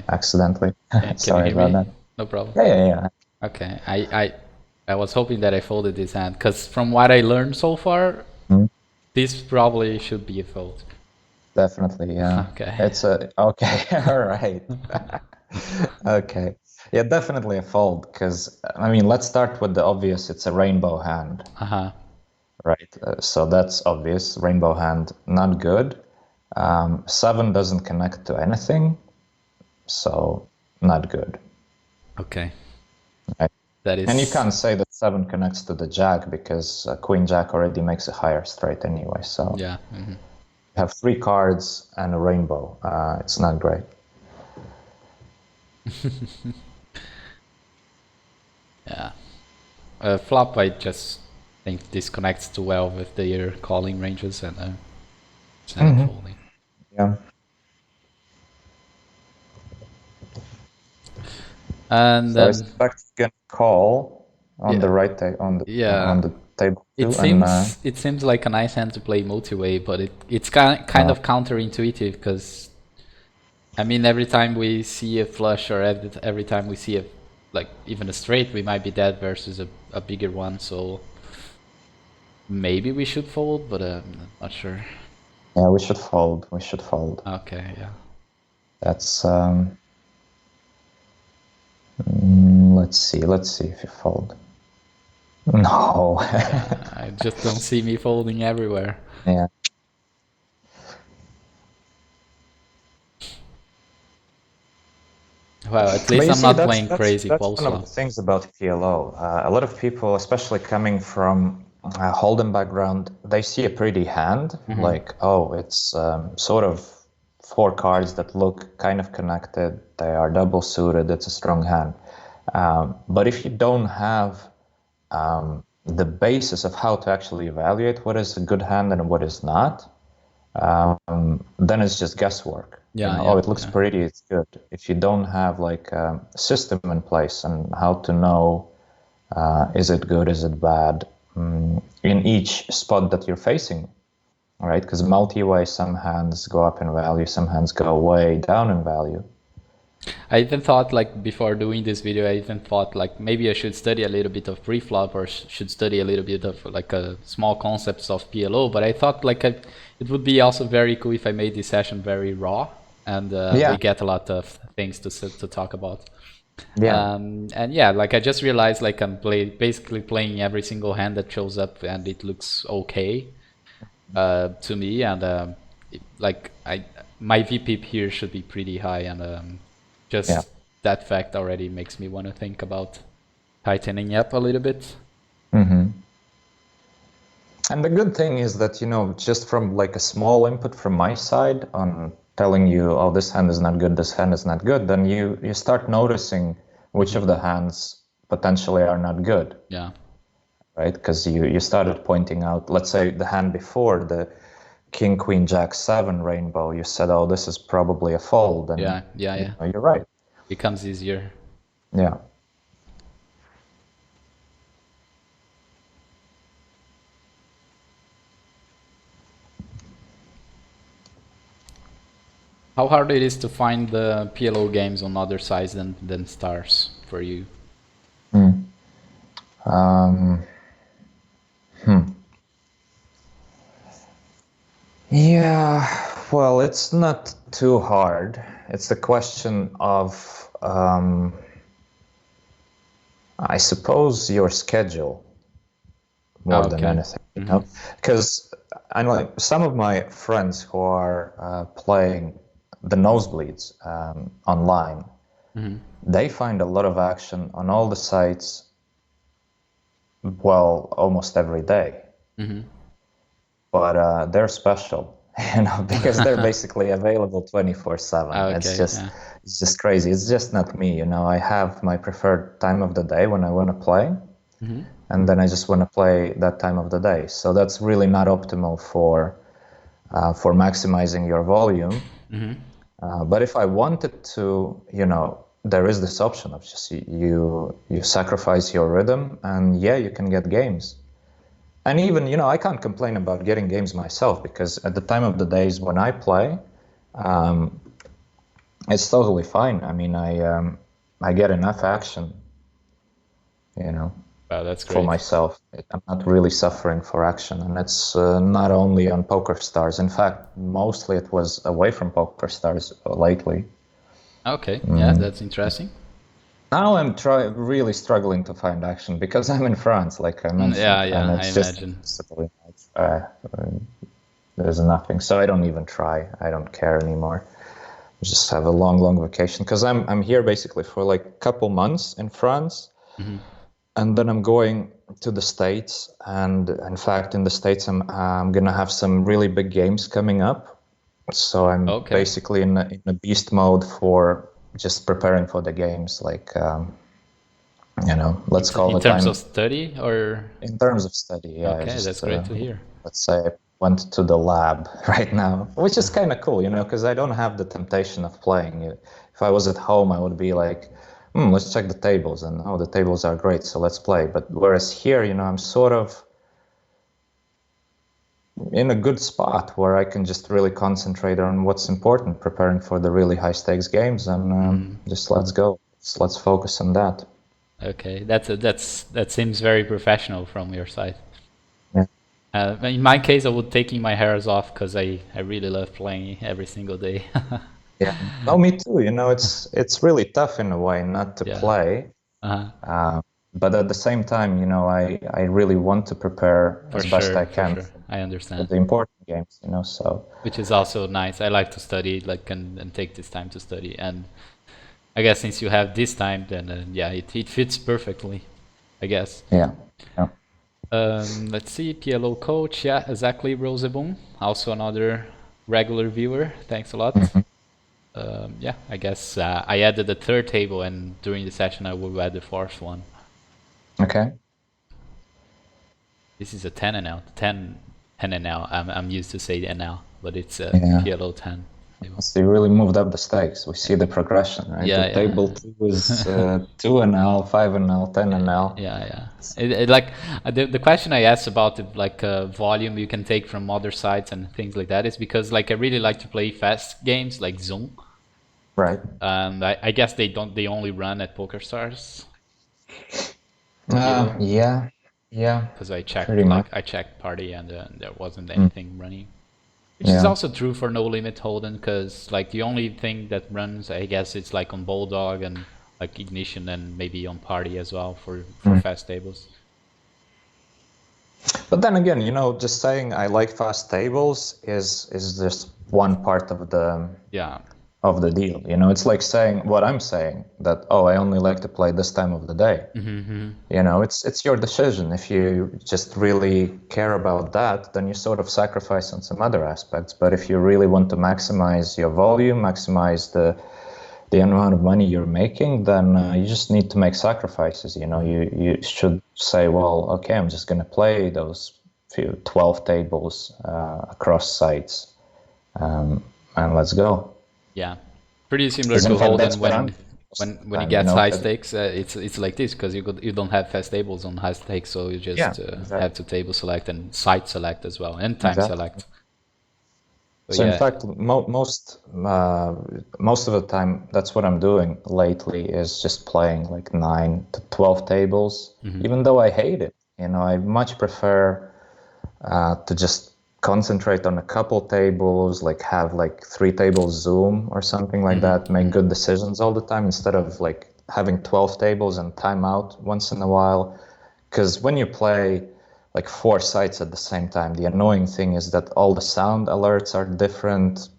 accidentally. Sorry about that. No problem. Yeah. Okay, I was hoping that I folded this hand because from what I learned so far, this probably should be a fold. Definitely, yeah. Okay. It's okay. All right. Okay. Yeah, definitely a fold because let's start with the obvious. It's a rainbow hand. Right. So that's obvious. Rainbow hand, not good. 7 doesn't connect to anything, so not good. Okay. Right. That is. And you can't say that 7 connects to the jack because Queen Jack already makes a higher straight anyway. So yeah. You have 3 cards and a rainbow. It's not great. Flop, I just think disconnects too well with their calling ranges and just end up folding. Yeah. And So I suspect you can call on the yeah, right yeah. on the table It too, and seems like a nice hand to play multi-way, but it's kind of counterintuitive because I mean every time we see a flush or every time we see a like even a straight, we might be dead versus a bigger one. So maybe we should fold, but I'm not sure. yeah, we should fold. We should fold. Okay, yeah. That's let's see. Let's see if you fold. No. Yeah, I just don't see me folding everywhere. Yeah. Well, at But least you I'm see, not playing crazy that's post one of the flop. things about PLO. A lot of people, especially coming from a Hold'em background, they see a pretty hand, like, oh, it's sort of four cards that look kind of connected. They are double suited. It's a strong hand. But if you don't have the basis of how to actually evaluate what is a good hand and what is not, then it's just guesswork. You Yeah, know, oh, yeah, it looks yeah. pretty, it's good. If you don't have like a system in place and how to know is it good, is it bad, in each spot that you're facing, right? Because multi-way, some hands go up in value, some hands go way down in value. I even thought like before doing this video, I even thought like maybe I should study a little bit of pre-flop or should study a little bit of like small concepts of PLO. But I thought like it would be also very cool if I made this session very raw and we Yeah, get a lot of things to talk about. yeah. And yeah, like I just realized like basically playing every single hand that shows up and it looks okay to me and like I my VP here should be pretty high and Yeah. just that fact already makes me want to think about tightening up a little bit. And the good thing is that, you know, just from like a small input from my side on telling you, oh, this hand is not good, this hand is not good, then you start noticing which of the hands potentially are not good, Yeah. right? Because you started pointing out, let's say the hand before, the King, Queen, Jack, 7 rainbow, you said, oh, this is probably a fold, and you Yeah. know, you're right. Becomes easier. Yeah. How hard it is to find the PLO games on other sides than stars for you? Um, Yeah, well, it's not too hard. It's a question of, I suppose, your schedule more than Okay. anything, you know? Because I know like, some of my friends who are playing the nosebleeds online, they find a lot of action on all the sites, well, almost every day. But they're special, you know, because they're basically available 24/7. Okay. Yeah. It's just crazy. It's just not me, you know. I have my preferred time of the day when I want to play, and then I just want to play that time of the day. So that's really not optimal for maximizing your volume. But if I wanted to, you know, there is this option of just you sacrifice your rhythm, and yeah, you can get games. And even, you know, I can't complain about getting games myself because at the time of the days when I play, it's totally fine. I mean, I get enough action, you know, Wow, that's for great. myself. I'm not really suffering for action, and it's not only on Poker Stars. In fact, mostly it was away from Poker Stars lately. Okay. Yeah, that's interesting. Now I'm really struggling to find action because I'm in France, like I Yeah, mentioned, and yeah, I it's just imagine. there's nothing. So I don't even try. I don't care anymore. Just have a long vacation because I'm here basically for like a couple months in France, and then I'm going to the States. And in fact, in the States, I'm gonna have some really big games coming up. So I'm Okay. basically in a beast mode for just preparing for the games. Like let's call In it terms of study, or in terms of study. Yeah, I okay, that's just great to hear. let's say I went to the lab right now, which is kind of cool, because I don't have the temptation of playing it. If I was at home, I would be like, let's check the tables, and oh, the tables are great, so let's play. But whereas here, I'm sort of in a good spot where I can just really concentrate on what's important, preparing for the really high stakes games, and just let's go. Let's focus on that. Okay, that seems very professional from your side. Yeah. In my case, I would taking my hairs off because I really love playing every single day. Yeah. No, me too. It's really tough in a way not to Yeah. play. Uh-huh. But at the same time, I really want to prepare For as best I sure, for can sure. I for understand. the important games, so Which is also nice. I like to study, like, and take this time to study. And I guess since you have this time, then yeah, it fits perfectly, I guess. yeah. Yeah. Let's see, PLO coach, yeah, exactly, Roseboom, also another regular viewer. Thanks a lot. Mhm. Yeah, I guess I added the third table, and during the session I will add the fourth one. Okay. This is a 10 NL, 10 NL. I'm used to say NL, but it's a Yeah. PLO 10 table. So you really moved up the stakes. We see the progression, right? Yeah, The table yeah. 2 is 2 NL, 5 NL, 10 NL. Yeah, yeah. Like the question I asked about the like volume you can take from other sites and things like that is because like I really like to play fast games like Zoom, Right. and I guess they only run at PokerStars PLO Yeah. Yeah. because Pretty much. I checked party and there wasn't Mm. anything running. Which is Yeah. also true for No Limit Holden, because like the only thing that runs, I guess, it's like on Bulldog and like Ignition and maybe on Party as well for Mm. fast tables. But then again, just saying I like fast tables is just one part Yeah. of the deal. It's like saying what I'm saying, that I only like to play this time of the day. Mm-hmm. It's your decision. If you just really care about that, then you sort of sacrifice on some other aspects. But if you really want to maximize your volume, maximize the amount of money you're making, then you just need to make sacrifices. You should say, well, okay, I'm just going to play those 12 tables across sites, and let's go. Yeah. Pretty similar Because in to fact, Holden that's what I'm doing most of the when it time, gets high 'cause- stakes. It's like this because you don't have fast tables on high stakes, so you yeah, just exactly. have to table select and site select as well and time Exactly. select. But So in yeah. fact, most of the time, that's what I'm doing lately is just playing like 9 to 12 tables. Even though I hate it, I much prefer to just concentrate on a couple tables, like have like 3 tables Zoom or something like that, make good decisions all the time instead of like having 12 tables and time out once in a while. Because when you play like 4 sites at the same time, the annoying thing is that all the sound alerts are different.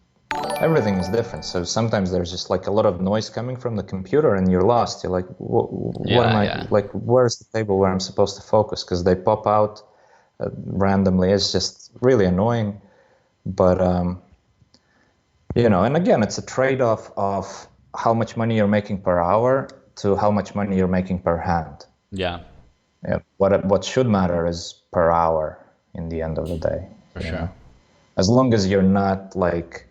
Everything is different. So sometimes there's just like a lot of noise coming from the computer and you're lost. You're like, what am Yeah, I, yeah. like, where's the table where I'm supposed to focus? Because they pop out randomly. It's just really annoying. But, and again, it's a trade-off of how much money you're making per hour to how much money you're making per hand. Yeah. Yeah, what should matter is per hour in the end of the day. For sure. As long as you're not like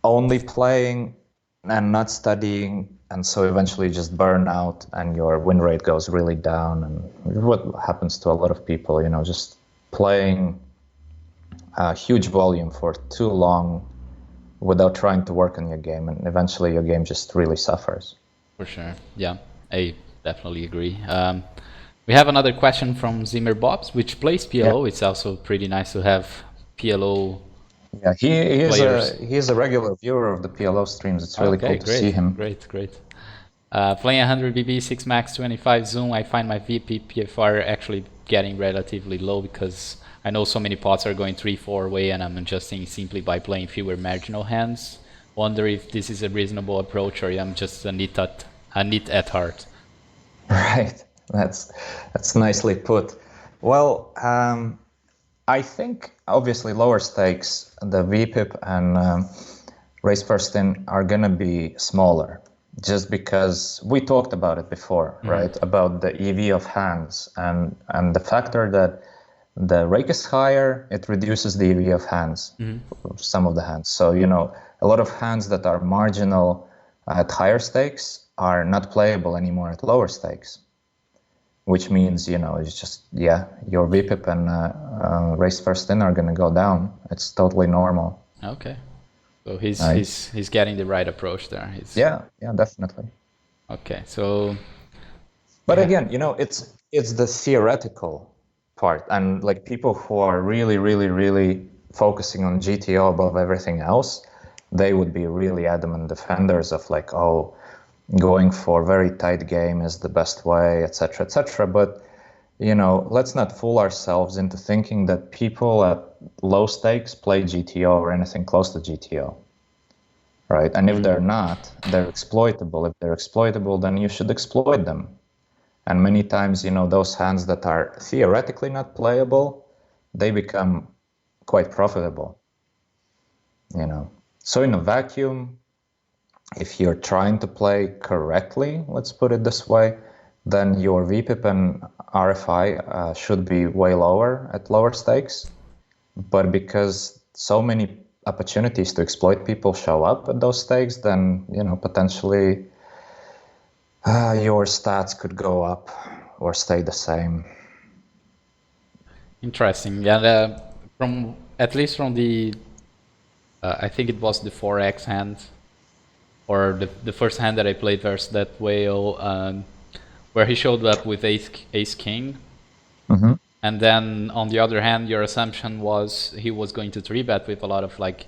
only playing and not studying, and so eventually just burn out and your win rate goes really down, and what happens to a lot of people, just playing a huge volume for too long without trying to work on your game, and eventually your game just really suffers. For sure. Yeah, I definitely agree. We have another question from Zimmer Bobs, which plays PLO. Yeah. It's also pretty nice to have PLO Yeah, he players. is a regular viewer of the PLO streams. It's really Okay, cool to see him. great. Playing 100 BB, 6 max, 25 zoom, I find my VP PFR actually getting relatively low because I know so many pots are going 3-4 way and I'm adjusting simply by playing fewer marginal hands. Wonder if this is a reasonable approach or I'm just a nit at heart. Right, that's nicely put. Well, I think obviously lower stakes, the VPIP and race first in are gonna be smaller. just because we talked about it before, right? About the EV of hands and the factor that the rake is higher, it reduces the EV of hands, some of the hands. So, a lot of hands that are marginal at higher stakes are not playable anymore at lower stakes, which means, it's just, your VPIP and race first in are going to go down. It's totally normal. Okay. So he's getting the right approach there. Yeah, definitely. Okay, so. But again, it's the theoretical part, and like people who are really, really, really focusing on GTO above everything else, they would be really adamant defenders of like, oh, going for very tight game is the best way, etc., etc. But let's not fool ourselves into thinking that people at low stakes play GTO or anything close to GTO. Right? And if they're not, they're exploitable. If they're exploitable, then you should exploit them. And many times, those hands that are theoretically not playable, they become quite profitable. So in a vacuum, if you're trying to play correctly, let's put it this way, then your VPIP and RFI should be way lower at lower stakes. But because so many opportunities to exploit people show up at those stakes, then potentially your stats could go up or stay the same. Interesting. Yeah, at least from the I think it was the 4x hand, or the first hand that I played versus that whale, where he showed up with ace king. And then on the other hand, your assumption was he was going to 3-bet with a lot of like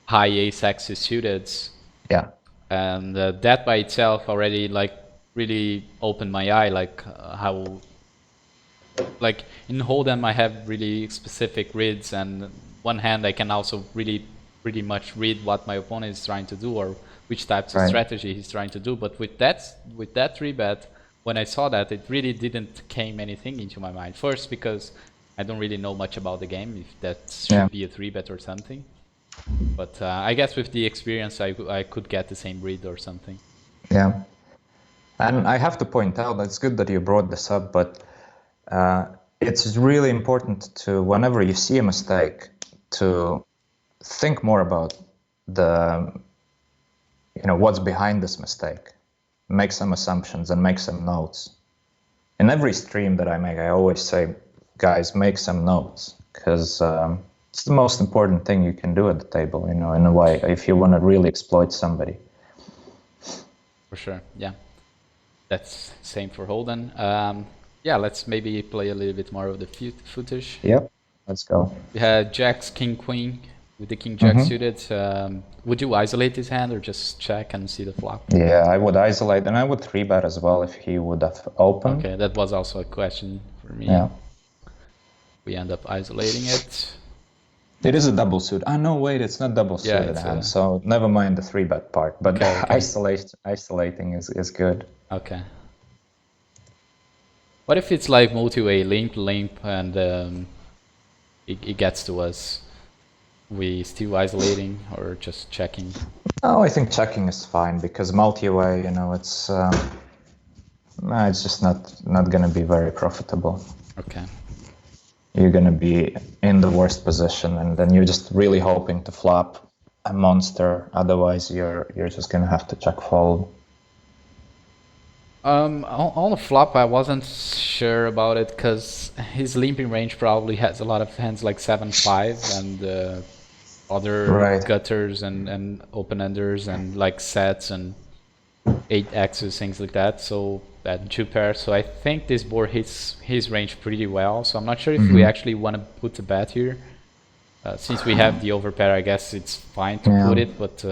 high ace axis suited. Yeah. And that by itself already like really opened my eye, like how like in Hold'em I have really specific reads, and one hand I can also really pretty much read what my opponent is trying to do or which types of strategy he's trying to do. But with that 3-bet, when I saw that, it really didn't came anything into my mind. First, because I don't really know much about the game, if that should be a 3-bet or something. But I guess with the experience, I could get the same read or something. Yeah. And I have to point out, it's good that you brought this up, but it's really important to, whenever you see a mistake, to think more about what's behind this mistake. Make some assumptions and make some notes. In every stream that I make, I always say, guys, make some notes, because it's the most important thing you can do at the table, in a way, if you want to really exploit somebody. For sure, yeah. That's same for Holden. Yeah, let's maybe play a little bit more of the footage. Yep, let's go. We had Jacks, King, Queen, with the King Jack suited. Would you isolate his hand or just check and see the flop? Yeah, I would isolate, and I would 3-bet as well if he would have opened. Okay, that was also a question for me. Yeah. We end up isolating it. It is a double suit. No, wait, it's not double suited hand, so never mind the 3-bet part. But isolating is good. Okay. What if it's like multi-way, limp, and it gets to us? We still isolating or just checking? Oh, I think checking is fine, because multi-way, it's just not going to be very profitable. Okay. You're going to be in the worst position, and then you're just really hoping to flop a monster. Otherwise, you're just going to have to check fold. On the flop, I wasn't sure about it because his limping range probably has a lot of hands like 7-5 and other gutters and open-enders and like sets and 8x's, things like that. So that 2 pairs. So I think this board hits his range pretty well. So I'm not sure if we actually want to put a bet here. Since we have the overpair, I guess it's fine to put it, but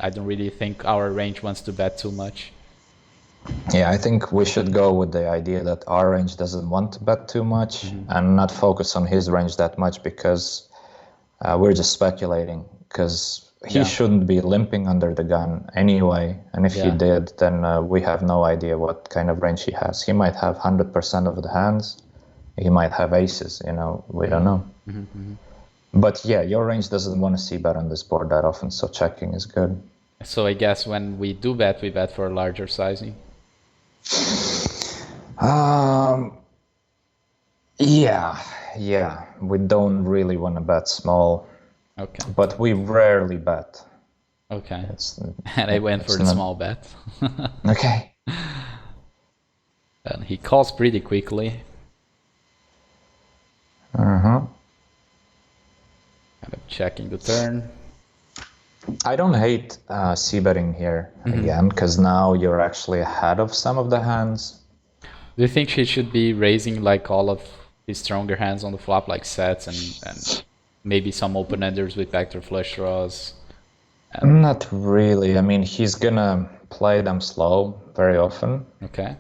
I don't really think our range wants to bet too much. Yeah, I think we should go with the idea that our range doesn't want to bet too much and not focus on his range that much, because we're just speculating, because he shouldn't be limping under the gun anyway. And if he did, then we have no idea what kind of range he has. He might have 100% of the hands. He might have aces, we don't know. But yeah, your range doesn't want to see bet on this board that often, so checking is good. So I guess when we do bet, we bet for a larger sizing. Yeah. We don't really want to bet small, Okay. but we rarely bet. Okay. It's And I went for the not small bet. okay. And he calls pretty quickly. Uh-huh. Kind of checking the turn. I don't hate c-betting here again, because now you're actually ahead of some of the hands. Do you think he should be raising like all of his stronger hands on the flop, like sets and maybe some open-enders with backdoor flush draws? Not really. I mean, he's gonna play them slow very often. Okay.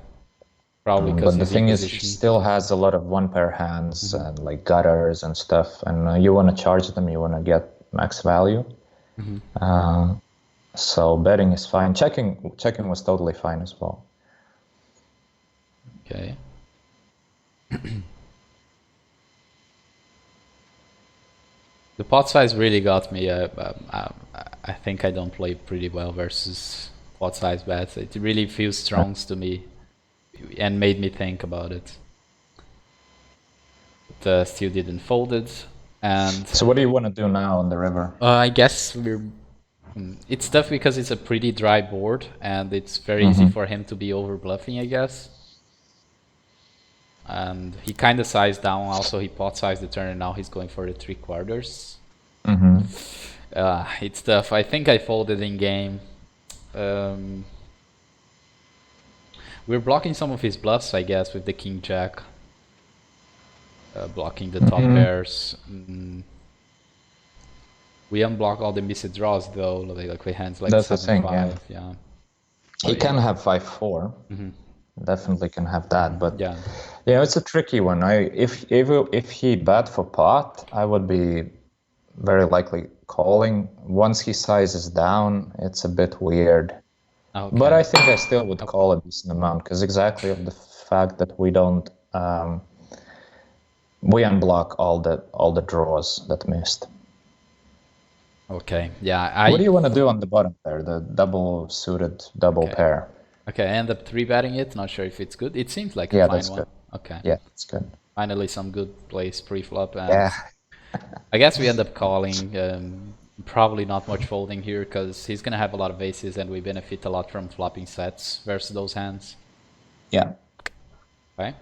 Probably because But the he's in thing is, he position. still has a lot of one-pair hands and like gutters and stuff, and you want to charge them, you want to get max value. So betting is fine. Checking was totally fine as well. Okay. The pot size really got me. I think I don't play pretty well versus pot size bets. It really feels strong to me and made me think about it. But still didn't fold it. And So what do you want to do now on the river? I guess it's tough because it's a pretty dry board and it's very easy for him to be over bluffing, I guess. And he kind of sized down. Also, he pot sized the turn, and now he's going for the 3/4. It's tough. I think I folded in game. We're blocking some of his bluffs, I guess, with the king jack. Blocking the top pairs. We unblock all the missed draws though, like with hands like That's the 7-5. thing, Yeah. He can have 5-4. Definitely can have that, but Yeah. yeah, it's a tricky one. If he bet for pot, I would be very likely calling. Once he sizes down, it's a bit weird. Okay. But I think I still would call a decent amount because exactly of the fact that we don't we unblock all the draws that missed. Okay. Yeah. What do you want to do on the bottom there? The double suited double pair. Okay. I end up 3-betting it. Not sure if it's good. It seems like Yeah, a fine that's one. good. Okay. Yeah, that's good. Finally, some good plays pre-flop, and Yeah. I guess we end up calling. Probably not much folding here because he's gonna have a lot of aces, and we benefit a lot from flopping sets versus those hands. Yeah. Okay.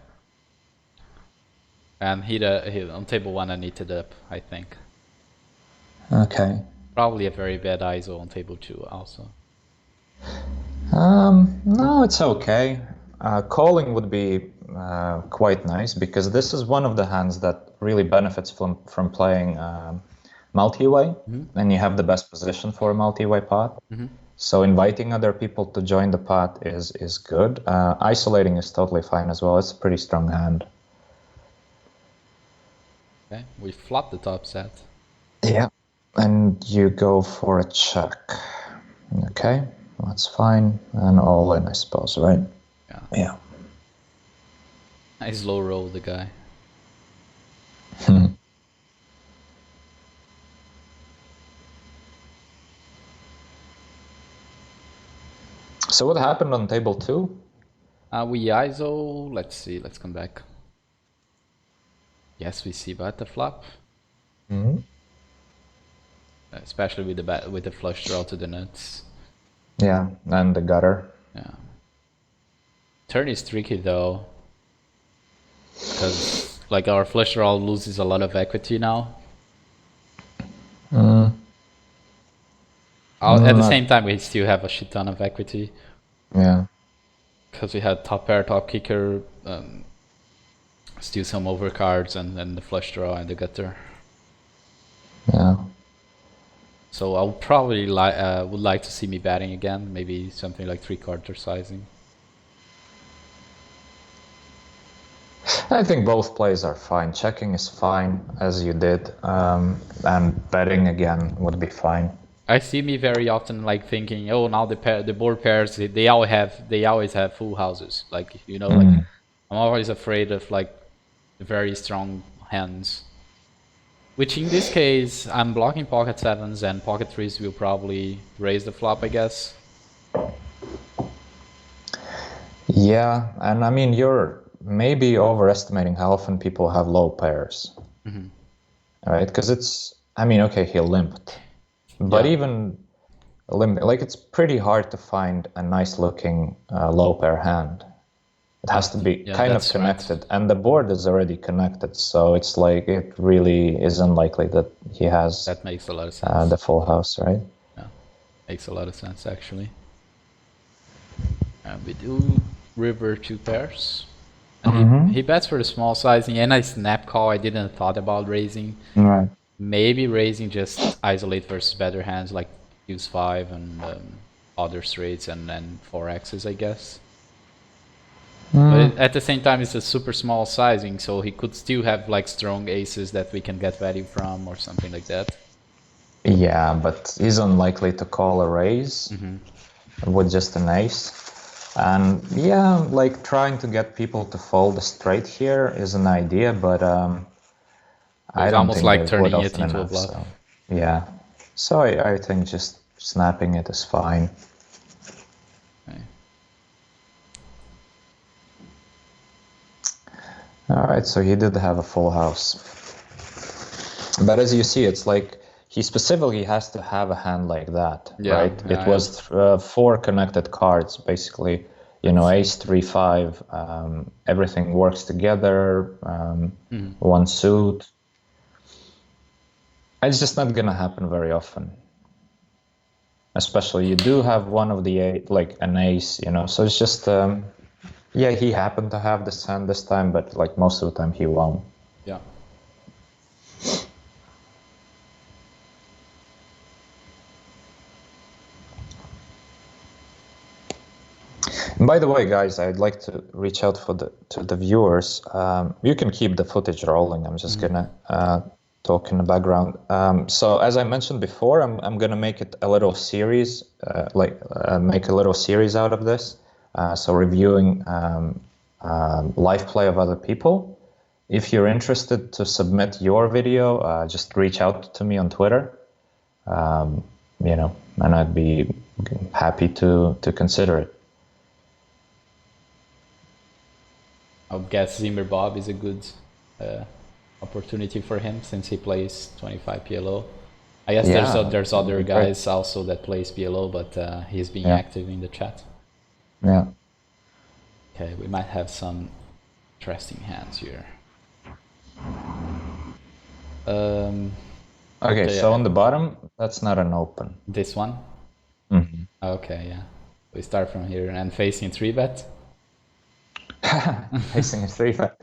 And he on table one, I knitted up, I think. Okay. Probably a very bad ISO on table two also. No, it's okay. Calling would be quite nice because this is one of the hands that really benefits from playing multi-way, and you have the best position for a multi-way pot. So inviting other people to join the pot is good. Isolating is totally fine as well. It's a pretty strong hand. Okay, we flop the top set. Yeah, and you go for a check. Okay, that's fine. And all in, I suppose, right? Yeah. Nice low roll, the guy. So what happened on table two? We ISO. Let's see. Let's come back. Yes, we see bet the flop. Especially with the flush draw to the nuts. Yeah, and the gutter. Yeah. Turn is tricky though, because like our flush draw loses a lot of equity now. At the same time, we still have a shit ton of equity. Yeah. Because we had top pair, top kicker, still some overcards, and then the flush draw and the gutter. Yeah. So I would probably would like to see me batting again, maybe something like 3/4 sizing. I think both plays are fine. Checking is fine, as you did, and betting again would be fine. I see me very often like thinking, oh, now the board pairs they always have full houses. Like like I'm always afraid of like very strong hands, Which in this case, I'm blocking pocket sevens and pocket threes will probably raise the flop, I guess. Yeah, and I mean, you're maybe overestimating how often people have low pairs. Right? Because I mean, okay, he limped. But Yeah. even limp, like it's pretty hard to find a nice looking low pair hand. It has to be Yeah, kind of that's right. connected, and the board is already connected, so it's like it really is unlikely that he has That makes a lot of sense. the full house, right? Yeah, makes a lot of sense actually. We do river two pairs. And he bets for the small sizing and I snap call. I didn't thought about raising. Right. Maybe raising just isolate versus better hands like use 5 and other straights and then 4x's, I guess. But at the same time, it's a super small sizing, so he could still have like strong aces that we can get value from or something like that. Yeah, but he's unlikely to call a raise with just an ace. And yeah, like trying to get people to fold a straight here is an idea, but I don't almost think like they turning would it often into a enough. bluff. So yeah, so I think just snapping it is fine. Okay. All right, so he did have a full house. But as you see, it's like he specifically has to have a hand like that, Yeah, right? yeah, It was 4 connected cards, basically. You know, ace, 3, 5, everything works together, one suit. It's just not gonna happen very often. Especially you do have one of the 8, like an ace, you know, so it's just, yeah, he happened to have this hand this time, but like most of the time he won't. Yeah. And by the way, guys, I'd like to reach out to the viewers. You can keep the footage rolling. I'm just gonna talk in the background. So as I mentioned before, I'm gonna make it a little series, make a little series out of this. So reviewing live play of other people. If you're interested to submit your video, just reach out to me on Twitter. You know, and I'd be happy to consider it. I would guess Zimmer Bob is a good opportunity for him since he plays 25 PLO. I guess there's other guys also that plays PLO, but he's being active in the chat. Yeah. Okay, we might have some interesting hands here. Okay, so on the bottom, that's not an open. This one? Okay, yeah. We start from here and facing 3-bet. Facing a 3-bet.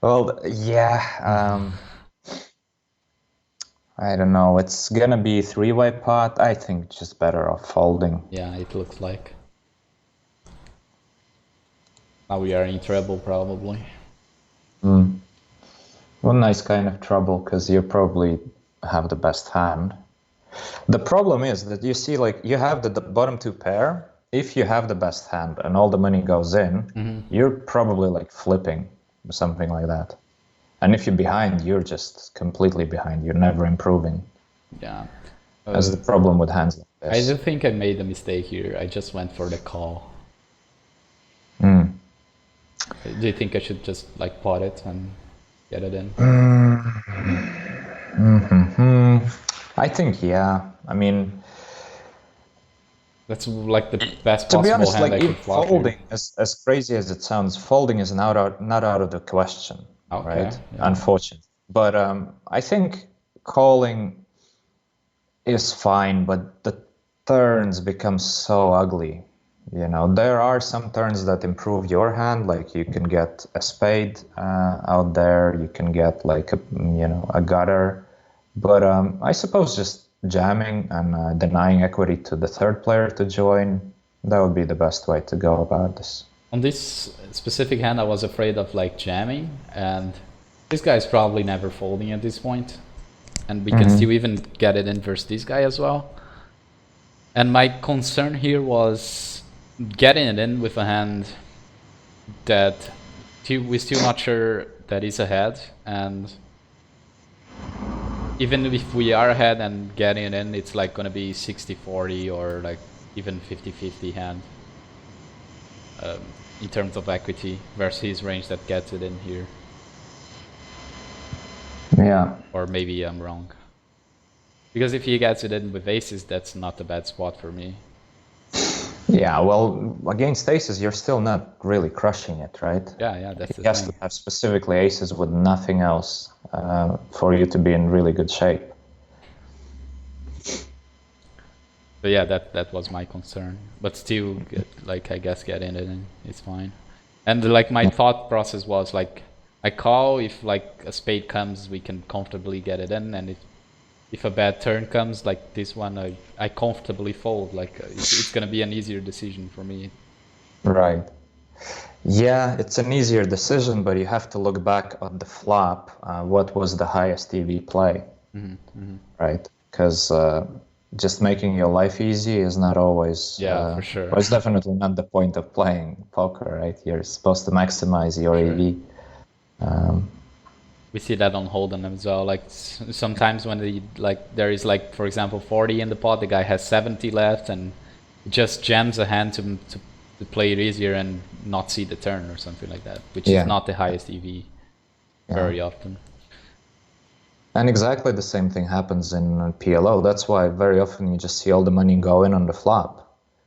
Well, yeah. I don't know. It's gonna be 3-way pot. I think just better off folding. Yeah, it looks like. Now we are in trouble, probably. Well, nice kind of trouble, because you probably have the best hand. The problem is that you see, like, you have the bottom 2 pair. If you have the best hand and all the money goes in, you're probably like flipping, something like that. And if you're behind, you're just completely behind. You're never improving. Yeah. That's the problem with hands like this. I do think I made a mistake here. I just went for the call. Do you think I should just like pot it and get it in? I think, yeah. I mean, that's like the best to possible be honest, hand like I could flop folding, here. as crazy as it sounds, folding is not out of the question, right? Yeah. Unfortunately. But I think calling is fine, but the turns become so ugly. You know, there are some turns that improve your hand, like you can get a spade out there, you can get like a gutter, but I suppose just jamming and denying equity to the third player to join, that would be the best way to go about this. On this specific hand, I was afraid of like jamming, and this guy is probably never folding at this point, and we can still even get it in versus this guy as well. And my concern here was getting it in with a hand that we're still not sure that is ahead, and even if we are ahead and getting it in, it's like gonna be 60-40 or like even 50-50 hand in terms of equity versus his range that gets it in here. Yeah. Or maybe I'm wrong. Because if he gets it in with aces, that's not a bad spot for me. Yeah, well, against aces, you're still not really crushing it, right? Yeah, that's the He has thing. to have specifically aces with nothing else for you to be in really good shape. So yeah, that was my concern. But still, like I guess getting it in, it's fine. And like my thought process was like, I call if like a spade comes, we can comfortably get it in, and if a bad turn comes like this one, I comfortably fold. Like it's gonna be an easier decision for me. Right. Yeah, it's an easier decision, but you have to look back at the flop. What was the highest EV play, right? Because just making your life easy is not always, Yeah, for sure. well, it's definitely not the point of playing poker, right? You're supposed to maximize your Sure. EV. We see that on Holden as well. Like sometimes when there is like, for example, 40 in the pot, the guy has 70 left, and just jams a hand to play it easier and not see the turn or something like that, which is Yeah. not the highest EV very often. And exactly the same thing happens in PLO. That's why very often you just see all the money go in on the flop,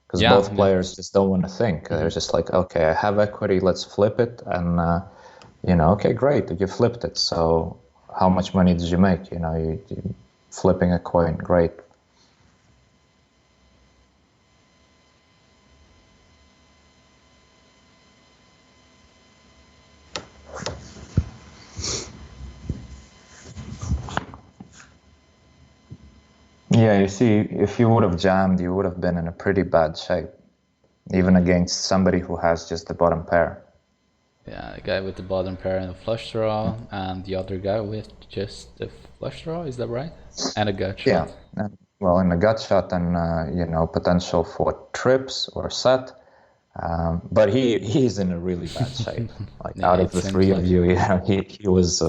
because both players just don't want to think. They're just like, okay, I have equity, let's flip it, and okay, great, you flipped it. So how much money did you make? You flipping a coin, great. Yeah, you see, if you would have jammed, you would have been in a pretty bad shape, even against somebody who has just the bottom pair. Yeah, the guy with the bottom pair and a flush draw, and the other guy with just the flush draw, is that right? And a gut shot. Yeah, well, in a gut shot and potential for trips or set, but he's in a really bad shape. Like Yeah, out of it the seems three of like you, yeah, he was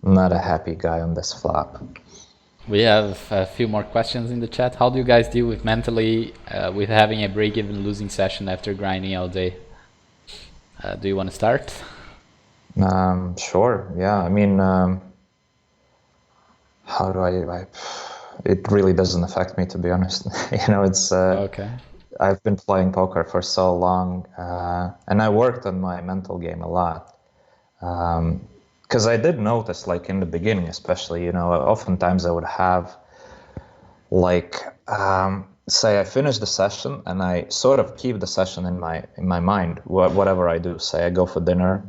not a happy guy on this flop. we have a few more questions in the chat. How do you guys deal with mentally with having a break-even losing session after grinding all day? Do you want to start? Sure. Yeah. I mean, how do I? It really doesn't affect me, to be honest. It's. Okay. I've been playing poker for so long, and I worked on my mental game a lot. Because I did notice, like in the beginning, especially, oftentimes I would have, like, say I finish the session and I sort of keep the session in my mind. Whatever I do, say I go for dinner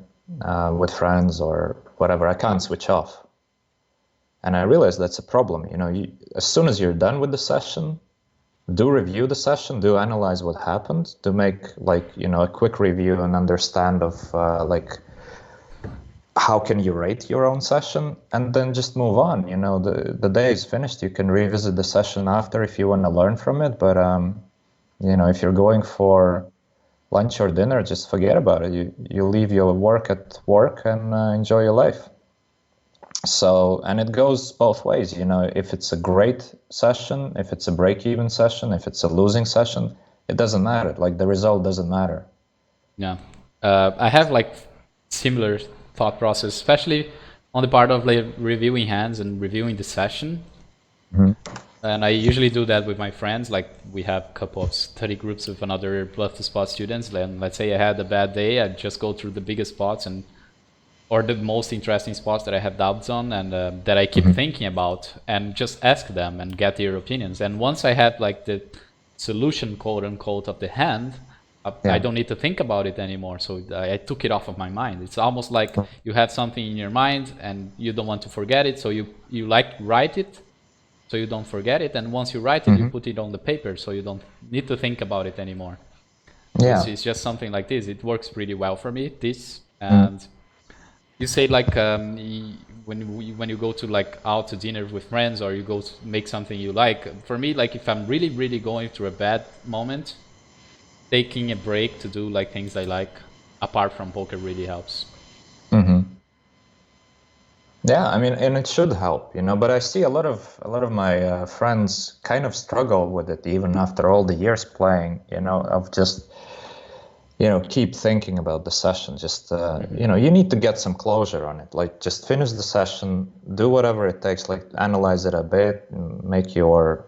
with friends or whatever, I can't switch off. And I realized that's a problem. As soon as you're done with the session, do review the session, do analyze what happened, do make a quick review and understand of how can you rate your own session, and then just move on. The day is finished. You can revisit the session after if you want to learn from it. But if you're going for lunch or dinner, just forget about it. You leave your work at work and enjoy your life. So, and it goes both ways. If it's a great session, if it's a break-even session, if it's a losing session, it doesn't matter. Like the result doesn't matter. Yeah. I have like similar thought process, especially on the part of like reviewing hands and reviewing the session. And I usually do that with my friends. Like we have a couple of study groups with another Bluff to Spot students. And let's say I had a bad day, I just go through the biggest spots or the most interesting spots that I have doubts on and that I keep thinking about, and just ask them and get their opinions. And once I have like the solution, quote unquote, of the hand, I don't need to think about it anymore. So I took it off of my mind. It's almost like you have something in your mind and you don't want to forget it. So you write it so you don't forget it. And once you write it, you put it on the paper so you don't need to think about it anymore. Yeah. It's just something like this. It works pretty well for me, this. And you say like when you go to like out to dinner with friends or you go to make something you like. For me, like if I'm really, really going through a bad moment, taking a break to do like things I like apart from poker really helps. Yeah, I mean, and it should help, but I see a lot of my friends kind of struggle with it even after all the years playing, of just keep thinking about the session. Just, you need to get some closure on it. Like, just finish the session, do whatever it takes, like, analyze it a bit, make your,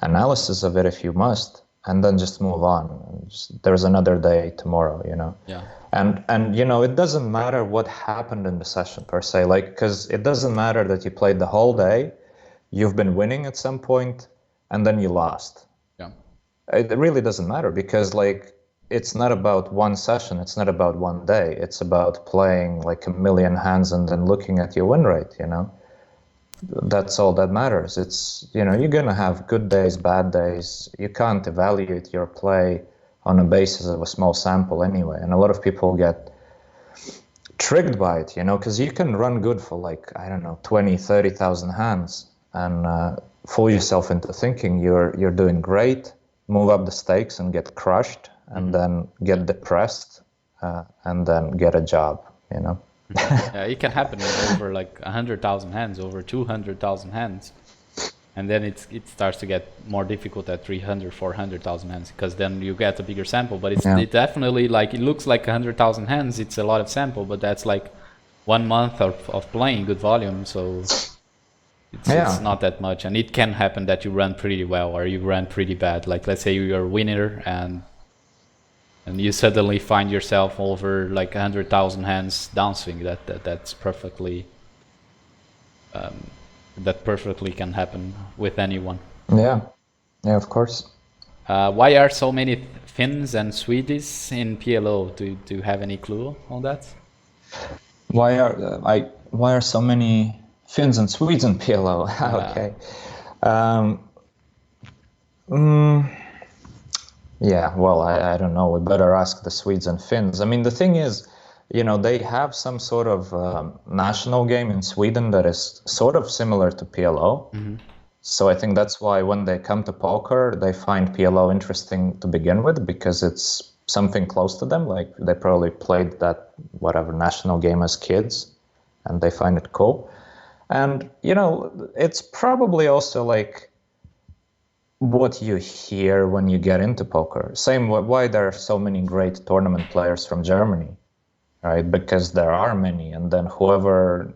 analysis of it if you must, and then just move on. There's another day tomorrow. Yeah. And it doesn't matter what happened in the session per se, like, because it doesn't matter that you played the whole day, you've been winning at some point, and then you lost. Yeah. It really doesn't matter because, like, it's not about one session, it's not about one day, it's about playing like a million hands and then looking at your win rate. That's all that matters. It's, you're gonna have good days, bad days. You can't evaluate your play on a basis of a small sample anyway, and a lot of people get tricked by it, because you can run good for, like, I don't know, 20, 30,000 hands and fool yourself into thinking you're doing great, move up the stakes and get crushed, and then get depressed, and then get a job. Yeah, it can happen over like 100,000 hands, over 200,000 hands. And then it starts to get more difficult at 300, 400,000 hands, because then you get a bigger sample. But it definitely, like, it looks like 100,000 hands. It's a lot of sample, but that's like 1 month of playing good volume. So it's not that much. And it can happen that you run pretty well or you run pretty bad. Like, let's say you're a winner and you suddenly find yourself over like 100,000 hands downswing. That's perfectly. That perfectly can happen with anyone. Yeah, of course. Why are so many Finns and Swedes in PLO? Do you have any clue on that? Why are so many Finns and Swedes in PLO? Okay. Yeah, well, I don't know. We better ask the Swedes and Finns. I mean, the thing is, they have some sort of national game in Sweden that is sort of similar to PLO. So I think that's why when they come to poker, they find PLO interesting to begin with, because it's something close to them. Like, they probably played that whatever national game as kids, and they find it cool. And, it's probably also like what you hear when you get into poker. Same why there are so many great tournament players from Germany. Right, because there are many, and then whoever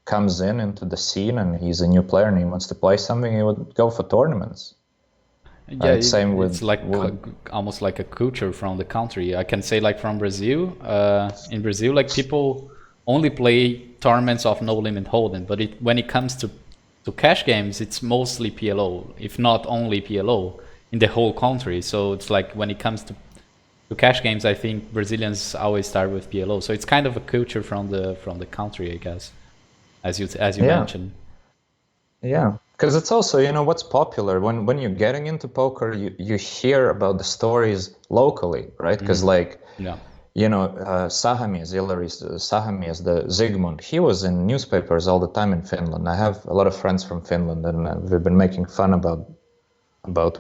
comes into the scene and he's a new player and he wants to play something, he would go for tournaments. Yeah, right? Same with, it's like almost like a culture from the country. I can say, like, from Brazil. In Brazil, like, people only play tournaments of No Limit Hold'em, but when it comes to cash games, it's mostly PLO, if not only PLO, in the whole country. So it's like when it comes to cash games, I think Brazilians always start with PLO. So it's kind of a culture from the country, I guess, as you mentioned. Yeah, because it's also, what's popular when you're getting into poker, you hear about the stories locally, right? Because Sahamias, Sahamias, the Zygmunt, he was in newspapers all the time in Finland. I have a lot of friends from Finland, and we've been making fun about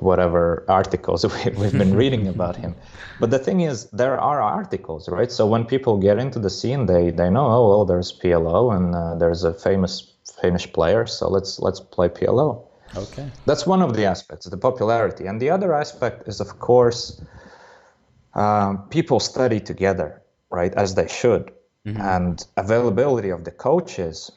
whatever articles we've been reading about him. But the thing is, there are articles, right? So when people get into the scene, they know, oh, well, there's PLO and there's a famous player, so let's play PLO. Okay. That's one of the aspects, the popularity. And the other aspect is, of course, people study together, right, as they should. And availability of the coaches.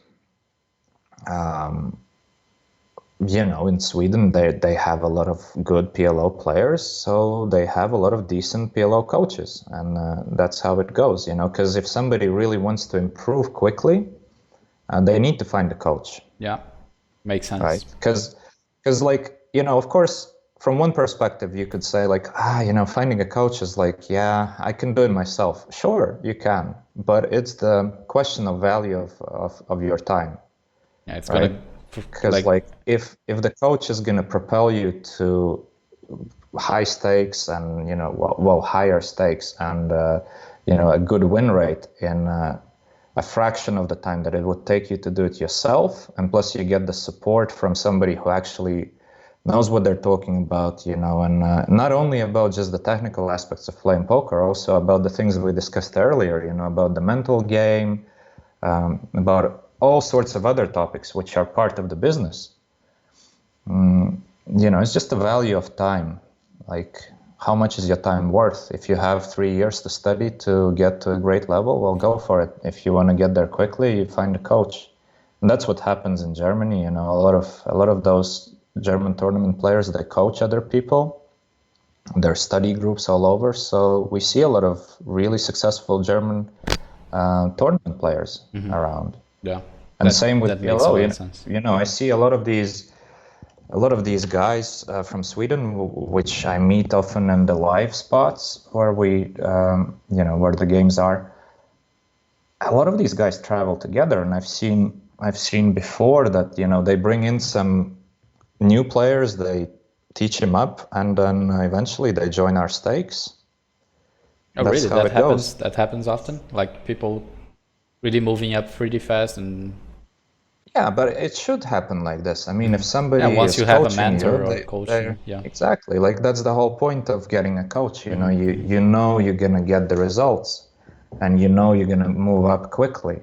In Sweden, they have a lot of good PLO players, so they have a lot of decent PLO coaches, and that's how it goes, because if somebody really wants to improve quickly, they need to find a coach. Yeah, makes sense. Right? Because like, of course, from one perspective, you could say, like, finding a coach is like, yeah, I can do it myself. Sure, you can, but it's the question of value of your time. Yeah, it's right? Gonna... Because like if the coach is going to propel you to high stakes and higher stakes and a good win rate in a fraction of the time that it would take you to do it yourself, and plus you get the support from somebody who actually knows what they're talking about, and not only about just the technical aspects of playing poker, also about the things we discussed earlier, about the mental game, about all sorts of other topics which are part of the business. It's just the value of time. Like, how much is your time worth? If you have 3 years to study to get to a great level, well, go for it. If you want to get there quickly, you find a coach. And that's what happens in Germany. A lot of those German tournament players, they coach other people. There are study groups all over. So we see a lot of really successful German tournament players around. Yeah. And same with that makes a PLO. lot of sense. I see a lot of these guys from Sweden, which I meet often in the live spots where where the games are. A lot of these guys travel together, and I've seen before that they bring in some new players, they teach them up, and then eventually they join our stakes. Oh, That's really? how it goes. That happens often? Like people really moving up pretty fast and Yeah, but it should happen like this. I mean, if somebody once is you have a coaching mentor you, or coach you, yeah. exactly. Like that's the whole point of getting a coach. You know you're gonna get the results, and you're gonna move up quickly.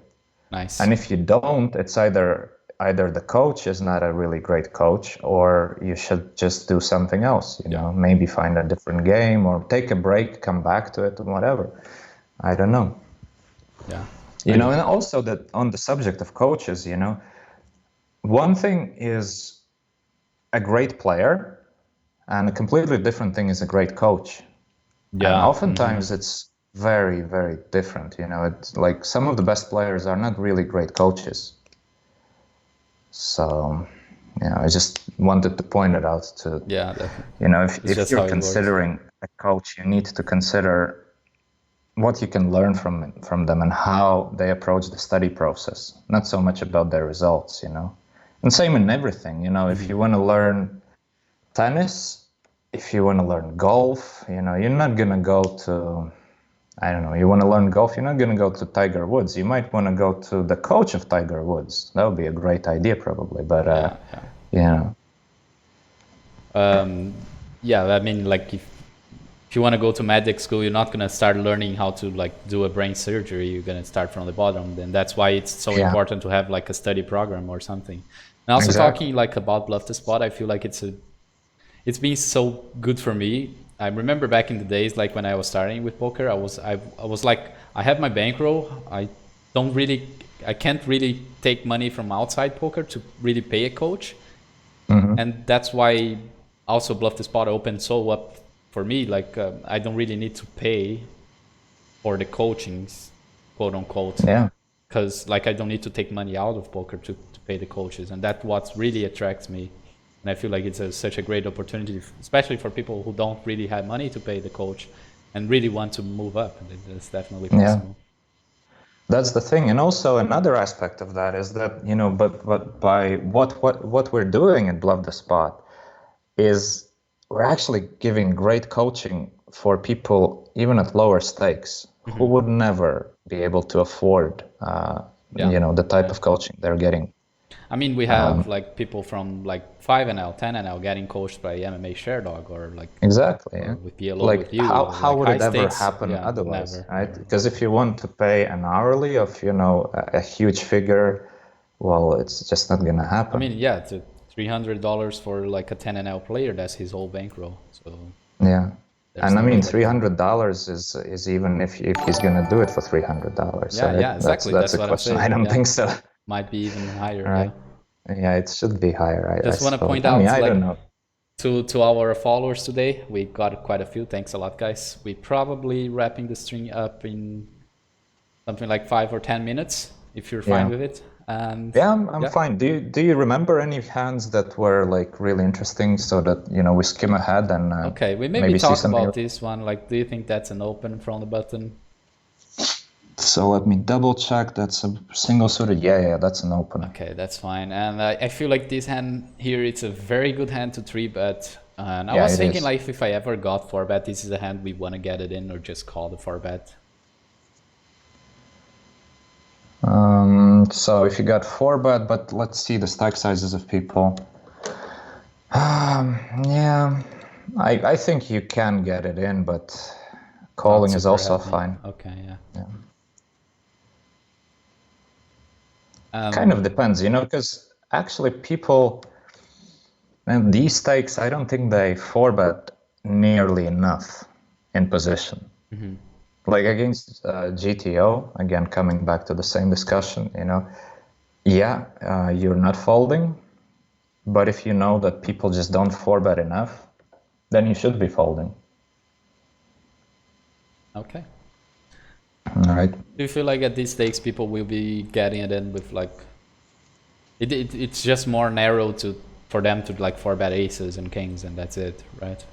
Nice. And if you don't, it's either the coach is not a really great coach, or you should just do something else. Maybe find a different game or take a break, come back to it, and whatever. I don't know. Yeah. And also that on the subject of coaches, one thing is a great player, and a completely different thing is a great coach. Yeah. And oftentimes it's very, very different. It's like some of the best players are not really great coaches. So, I just wanted to point it out to, if you're considering a coach, you need to consider what you can learn from them and how they approach the study process, not so much about their results, And same in everything, if you want to learn tennis, if you want to learn golf, you're not going to go to, I don't know, you want to learn golf, you're not going to go to Tiger Woods. You might want to go to the coach of Tiger Woods. That would be a great idea probably, but, I mean, like if you want to go to medic school, you're not going to start learning how to like do a brain surgery. You're going to start from the bottom. Then that's why it's so important to have like a study program or something. And also talking like about Bluff the Spot, I feel like it's been so good for me. I remember back in the days, like when I was starting with poker, I was like, I have my bankroll. I can't really take money from outside poker to really pay a coach. And that's why also Bluff the Spot opened so up for me. Like I don't really need to pay for the coachings, quote unquote. Yeah. Because like I don't need to take money out of poker to pay the coaches, and that's what really attracts me. And I feel like it's such a great opportunity, especially for people who don't really have money to pay the coach and really want to move up. And it's definitely possible. That's the thing. And also another aspect of that is that, but by what we're doing at Bluff the Spot is we're actually giving great coaching for people even at lower stakes who would never be able to afford, the type of coaching they're getting. I mean, we have like people from like 5NL, 10NL getting coached by MMA Sherdog or like exactly with PLO like with you. how would it ever stakes, happen otherwise, never, right? never. Because if you want to pay an hourly of a huge figure, well, it's just not gonna happen. I mean, yeah, it's $300 for like a 10NL player. That's his whole bankroll. So yeah. And I mean, $300 is even if he's gonna do it for $300. Yeah, exactly. That's a what question. I'm saying. I don't think so. Might be even higher. Right. Yeah, it should be higher. I just want to point out, I don't know. To our followers today, we got quite a few. Thanks a lot, guys. We probably wrapping the stream up in something like 5 or 10 minutes, if you're fine with it. And I'm fine. Do you remember any hands that were like really interesting, so that we skim ahead and okay, we maybe talk about this one. Like, do you think that's an open from the button? So let me double check. That's a single suited. Yeah, that's an open. Okay, that's fine. And I feel like this hand here, it's a very good hand to 3-bet. And I was thinking, like, if I ever got 4-bet, this is a hand we want to get it in or just call the 4-bet. So if you got 4-bet, but let's see the stack sizes of people. Yeah, I think you can get it in, but calling is also fine. Okay, yeah. Kind of depends, you know, because actually people, and these stakes, I don't think they 4-bet nearly enough in position. Like against GTO, again, coming back to the same discussion, you know, yeah, you're not folding, but if you know that people just don't 4-bet enough, then you should be folding. Okay. All right. Do you feel like at these stakes people will be getting it in with like it's just more narrow for them to like 4-bet aces and kings and that's it, right?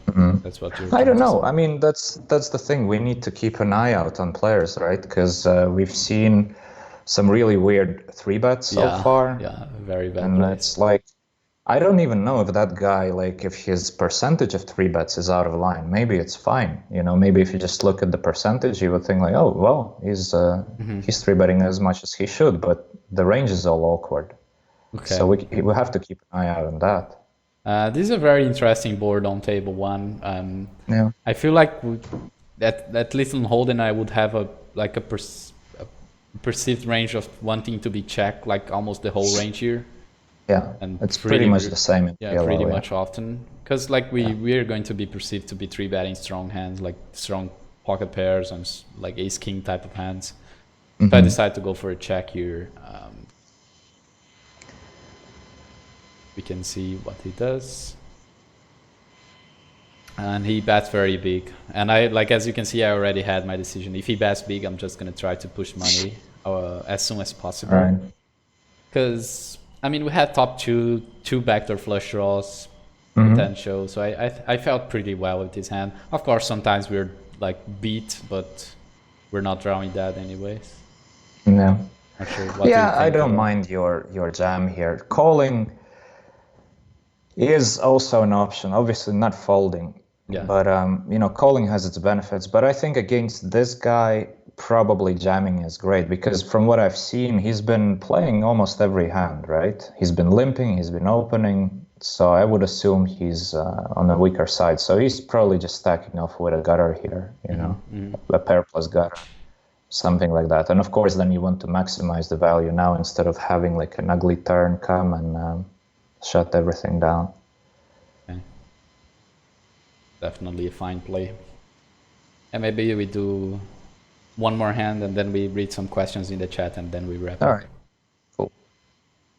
That's what you're I trying don't to know. say. I mean, that's the thing. We need to keep an eye out on players, right? Because we've seen some really weird 3-bets so far. Yeah, very bad And plays. it's like, I don't even know if that guy, like, if his percentage of 3-bets is out of line. Maybe it's fine. You know, maybe if you just look at the percentage, you would think like, oh, well, he's 3-betting as much as he should, but the range is all awkward. Okay. So we have to keep an eye out on that. This is a very interesting board on table one. Yeah. I feel like at least on Holden I would have a perceived range of wanting to be checked, like almost the whole range here. Yeah, And it's pretty much the same in PLO. Pretty much often. Because like we are going to be perceived to be 3-betting strong hands, like strong pocket pairs and like ace-king type of hands. If I decide to go for a check here, we can see what he does. And he bets very big. And I, like, as you can see, I already had my decision. If he bets big, I'm just going to try to push money as soon as possible. Right. Because, I mean, we had top two backdoor flush draws potential. So I felt pretty well with his hand. Of course, sometimes we're like beat, but we're not drawing that anyways. Yeah. Not sure what Yeah, I don't mind your jam here. Calling is also an option. Obviously, not folding. Yeah. But you know, calling has its benefits. But I think against this guy, probably jamming is great because from what I've seen, he's been playing almost every hand, right? He's been limping, he's been opening. So I would assume he's on the weaker side. So he's probably just stacking off with a gutter here, you know, a pair plus gutter, something like that. And of course, then you want to maximize the value now instead of having like an ugly turn come and shut everything down. Okay. Definitely a fine play. And maybe we do one more hand and then we read some questions in the chat and then we wrap up. All right. Cool.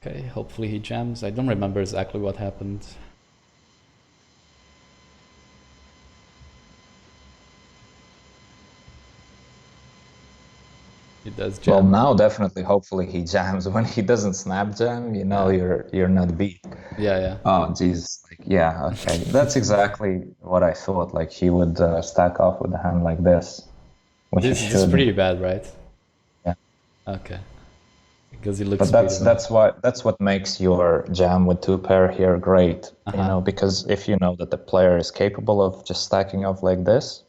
Okay, hopefully he jams. I don't remember exactly what happened. He does jam. Well, now definitely, hopefully he jams. When he doesn't snap jam, you know, you're not beat. Yeah. Oh, Jesus. Like, yeah, okay. That's exactly what I thought. Like he would stack off with a hand like this. This is pretty bad, right? Yeah. Okay. Because he looks. But that's what makes your jam with 2-pair here great. You know, because if you know that the player is capable of just stacking off like this.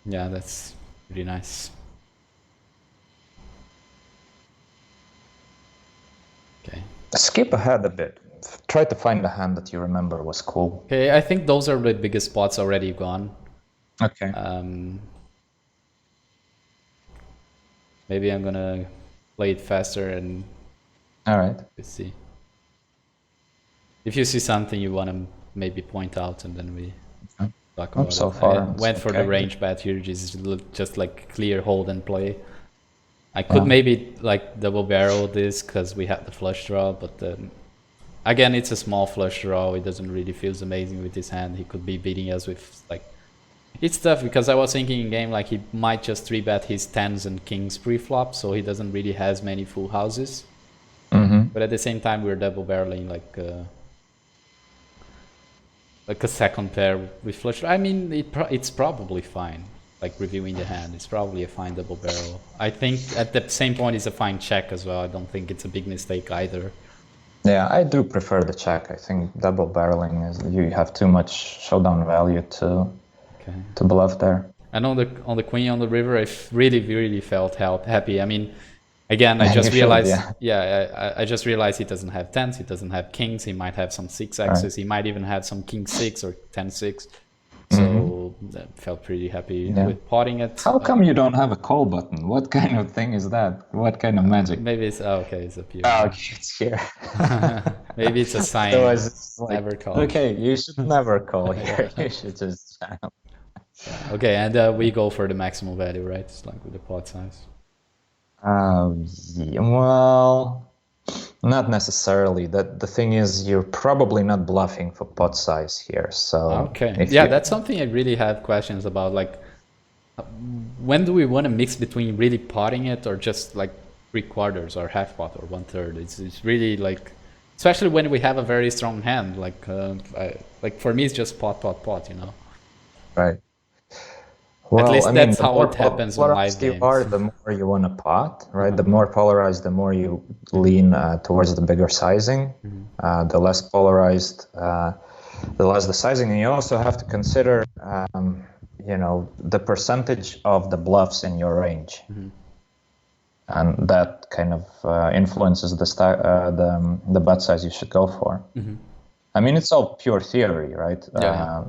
Yeah, that's pretty nice. Okay. Skip ahead a bit. Try to find a hand that you remember was cool. Okay, I think those are the biggest spots already gone. Okay. Maybe I'm gonna play it faster and. All right. Let's see. If you see something you want to maybe point out, and then we talk about so it. far, I went for the range bet here, just like clear hold and play. I could maybe like double barrel this because we had the flush draw, but again, it's a small flush draw. It doesn't really feel amazing with his hand. He could be beating us with like. It's tough because I was thinking in game like he might just 3-bet his 10s and kings pre-flop, so he doesn't really has many full houses. But at the same time, we're double barreling like a second pair with flush. I mean, it's probably fine. Like reviewing the hand, it's probably a fine double barrel. I think at the same point, it's a fine check as well. I don't think it's a big mistake either. Yeah, I do prefer the check. I think double barreling is you have too much showdown value to bluff there. And on the queen on the river, I really felt happy. I mean, again, I just realized. I just realized he doesn't have 10s. He doesn't have kings. He might have some 6x's. He might even have some king 6 or 10-6. So that felt pretty happy Yeah. with potting it. How come you don't have a call button? What kind of thing is that? What kind of magic? Maybe it's okay. It's up here. Oh, okay, it's here. Maybe it's a sign. Otherwise, it's like, Never call. okay, you should never call here. You should just jam. Okay, and we go for the maximum value, right? It's like with the pot size. Yeah, well, not necessarily. The thing is, you're probably not bluffing for pot size here. So Okay, yeah, that's something I really have questions about. Like, when do we want to mix between really potting it or just like 3/4 or half pot or 1/3? It's really like, especially when we have a very strong hand. Like for me, it's just pot, pot, pot. You know. Right. Well, At least I mean, that's the how more it happens in live polarized you are, games. the more you want to pot, right? The more polarized, the more you lean towards the bigger sizing. The less polarized, the less the sizing. And you also have to consider, the percentage of the bluffs in your range. And that kind of influences the bet size you should go for. I mean, it's all pure theory, right? Yeah.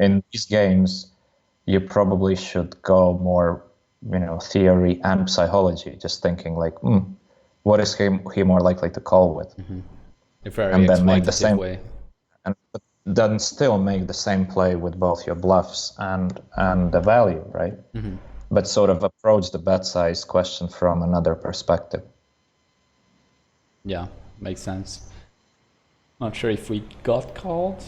In these games, you probably should go more, theory and psychology, just thinking like, what is he more likely to call with? A very And then make the exploitative same way. and then still make the same play with both your bluffs and the value, right? But sort of approach the bet size question from another perspective. Yeah, makes sense. Not sure if we got called.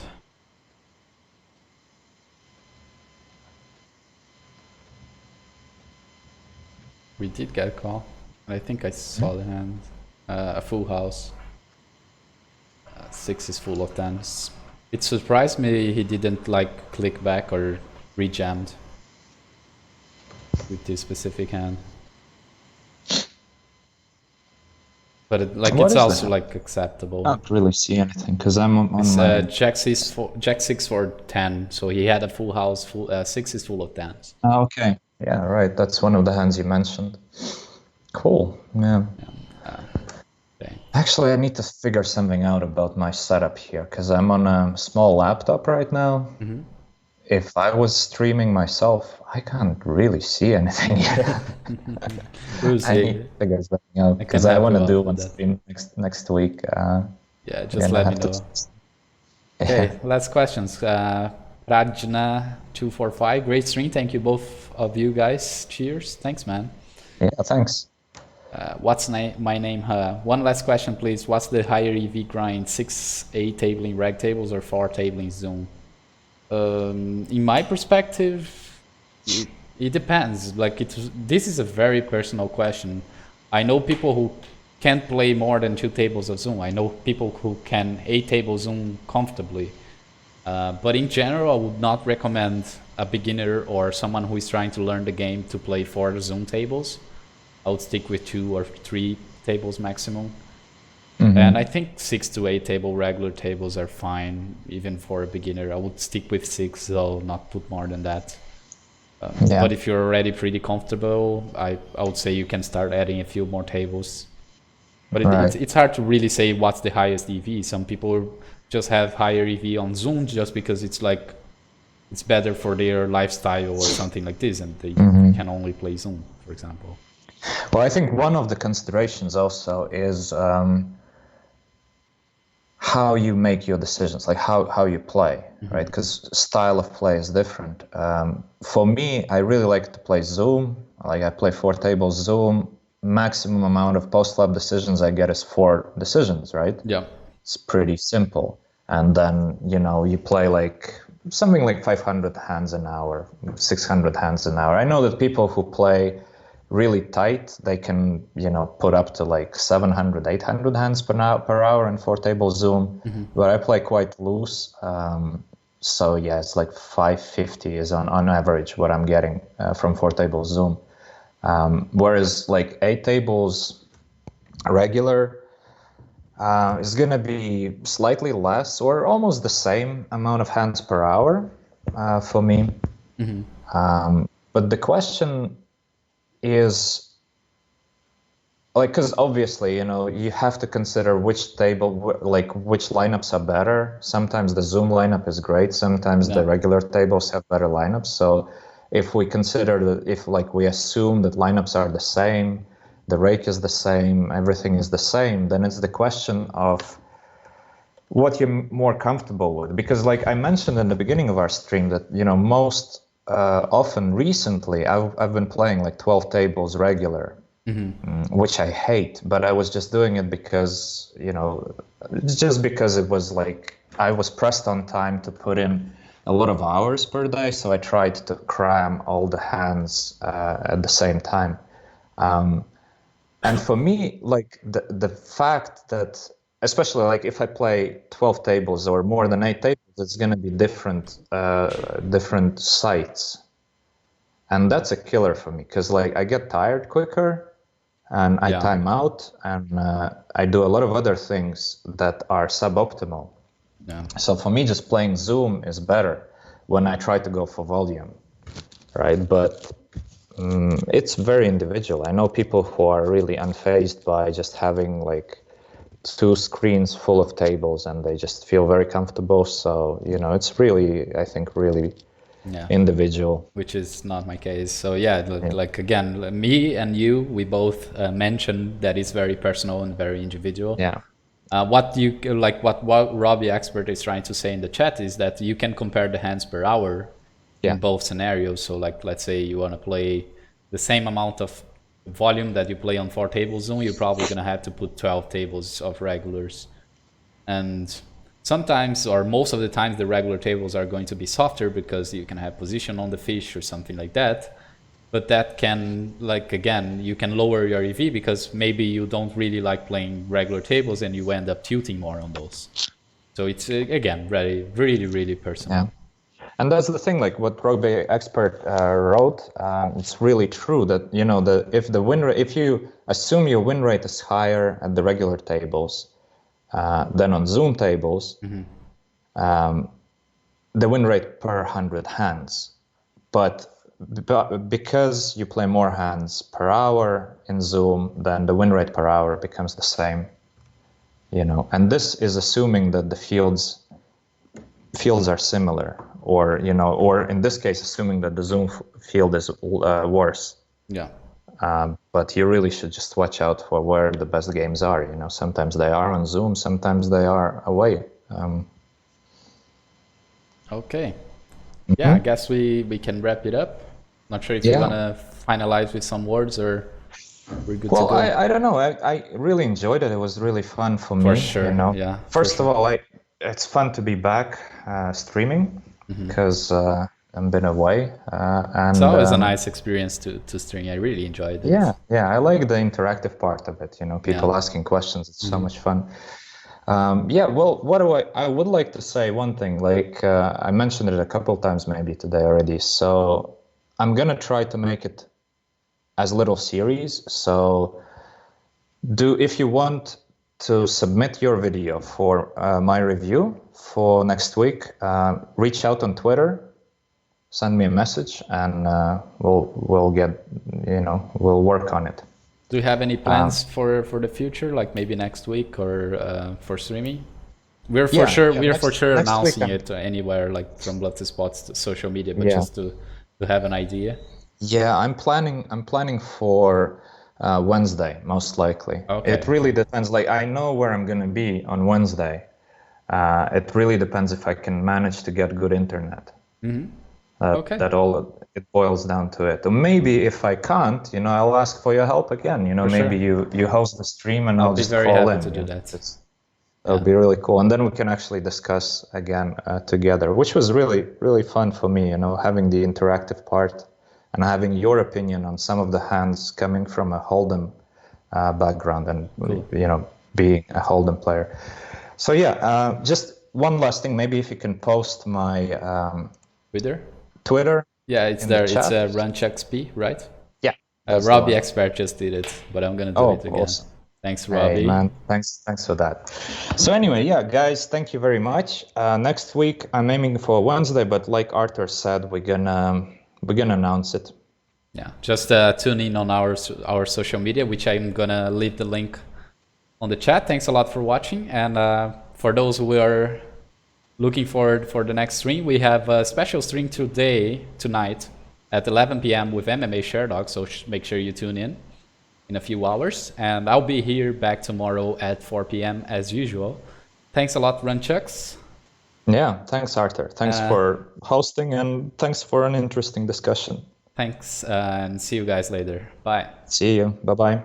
We did get a call. I think I saw the hand. A full house. 6 is full of tens. It surprised me he didn't like click back or rejammed with this specific hand. But it's also like acceptable. I don't really see anything because I'm on It's my... Jack 6 for 10, so he had a full house. 6 is full of tens. Oh, okay. Yeah, right. That's one of the hands you mentioned. Cool. Yeah. Okay. Actually, I need to figure something out about my setup here because I'm on a small laptop right now. If I was streaming myself, I can't really see anything here. We'll see. I need to figure something out because I want to do one stream next week. Yeah, just let me know. Okay, last questions. Rajna245, great stream. Thank you both of you guys. Cheers. Thanks, man. Yeah, thanks. What's my name? One last question, please. What's the higher EV grind? 6-8 tabling reg tables or 4 tabling Zoom? In my perspective, it depends. Like this is a very personal question. I know people who can't play more than 2 tables of Zoom. I know people who can 8 tables Zoom comfortably. But in general, I would not recommend a beginner or someone who is trying to learn the game to play 4 Zoom tables. I would stick with 2 or 3 tables maximum. And I think 6 to 8 table regular tables are fine, even for a beginner. I would stick with 6, though, not put more than that. But if you're already pretty comfortable, I would say you can start adding a few more tables. But it's hard to really say what's the highest EV. Some people just have higher EV on Zoom just because it's better for their lifestyle or something like this, and they can only play Zoom, for example. Well, I think one of the considerations also is how you make your decisions, like how you play, right? Because style of play is different. For me, I really like to play Zoom. Like I play 4 tables Zoom. Maximum amount of post-flop decisions I get is 4 decisions, right? Yeah. It's pretty simple. And then, you play like something like 500 hands an hour, 600 hands an hour. I know that people who play really tight, they can, put up to like 700, 800 hands per hour in 4 tables Zoom. But I play quite loose. So yeah, it's like 550 is on average what I'm getting from 4 tables Zoom. Whereas like 8 tables regular is going to be slightly less or almost the same amount of hands per hour for me. But the question is, like, because obviously, you have to consider which table, like which lineups are better. Sometimes the Zoom lineup is great. Sometimes the regular tables have better lineups. So if we consider that, if like we assume that lineups are the same, the rake is the same, everything is the same, then it's the question of what you're more comfortable with. Because like I mentioned in the beginning of our stream that, most often recently I've been playing like 12 tables regular. Which I hate, but I was just doing it because, just because it was like I was pressed on time to put in a lot of hours per day, so I tried to cram all the hands at the same time. And for me, like the fact that, especially like if I play 12 tables or more than 8 tables, it's going to be different sites, and that's a killer for me because like I get tired quicker. And I time out, and I do a lot of other things that are suboptimal. Yeah. So for me, just playing Zoom is better when I try to go for volume, right? But it's very individual. I know people who are really unfazed by just having like 2 screens full of tables, and they just feel very comfortable. So, it's really, I think, really individual, which is not my case. So like again, me and you, we both mentioned that it's very personal and very individual. What Robbie Expert is trying to say in the chat is that you can compare the hands per hour in both scenarios. So like, let's say you want to play the same amount of volume that you play on 4 tables Zoom, you're probably going to have to put 12 tables of regulars. And sometimes, or most of the times, the regular tables are going to be softer because you can have position on the fish or something like that. But that can, like, again, you can lower your EV because maybe you don't really like playing regular tables and you end up tilting more on those. So it's, again, really, really, really personal. Yeah. And that's the thing, like what Rugby Expert wrote, it's really true that, if you assume your win rate is higher at the regular tables than on Zoom tables, the win rate per 100 hands. But because you play more hands per hour in Zoom, then the win rate per hour becomes the same, and this is assuming that the fields are similar, or in this case, assuming that the Zoom field is worse. Yeah. But you really should just watch out for where the best games are. Sometimes they are on Zoom, sometimes they are away. Okay. Yeah, I guess we can wrap it up. Not sure if you want to finalize with some words, or we're good to go. Well, I don't know. I really enjoyed it. It was really fun for me. For sure, yeah. First of all, it's fun to be back streaming because I've been away. And it's always a nice experience to stream. I really enjoyed it. Yeah. I like the interactive part of it. People asking questions. It's so much fun. Well, I would like to say one thing. Like I mentioned it a couple times maybe today already. So I'm gonna try to make it as little series. So if you want to submit your video for my review for next week, reach out on Twitter, send me a message, and we'll get, we'll work on it. Do you have any plans for the future, like maybe next week or for streaming? We're for sure announcing it anywhere, like from Blood to Spots to social media, but just to have an idea. Yeah, I'm planning for Wednesday, most likely. Okay. It really depends. Like I know where I'm gonna be on Wednesday. It really depends if I can manage to get good internet. That all it boils down to it. Or maybe if I can't, I'll ask for your help again. Maybe you host the stream and I'll just call in. I'll be very happy to do that. That'll be really cool, and then we can actually discuss again together, which was really, really fun for me. Having the interactive part and having your opinion on some of the hands coming from a Hold'em background and being a Hold'em player. So just one last thing. Maybe if you can post my Twitter. Yeah, it's there. It's Runchuks P, right? Yeah. Robbie Expert just did it, but I'm gonna do it again. Awesome. Thanks, Robbie. Hey, man. Thanks for that. So anyway, guys, thank you very much. Next week I'm aiming for Wednesday, but like Artur said, we're gonna announce it. Yeah, just tune in on our social media, which I'm gonna leave the link on the chat. Thanks a lot for watching, and for those who are looking forward for the next stream, we have a special stream tonight at 11 p.m. with MMA Sherdog, so make sure you tune in a few hours, and I'll be here back tomorrow at 4 p.m. as usual. Thanks a lot, Runchuks. Yeah, thanks, Artur. Thanks for hosting, and thanks for an interesting discussion. Thanks, and see you guys later. Bye. See you. Bye-bye.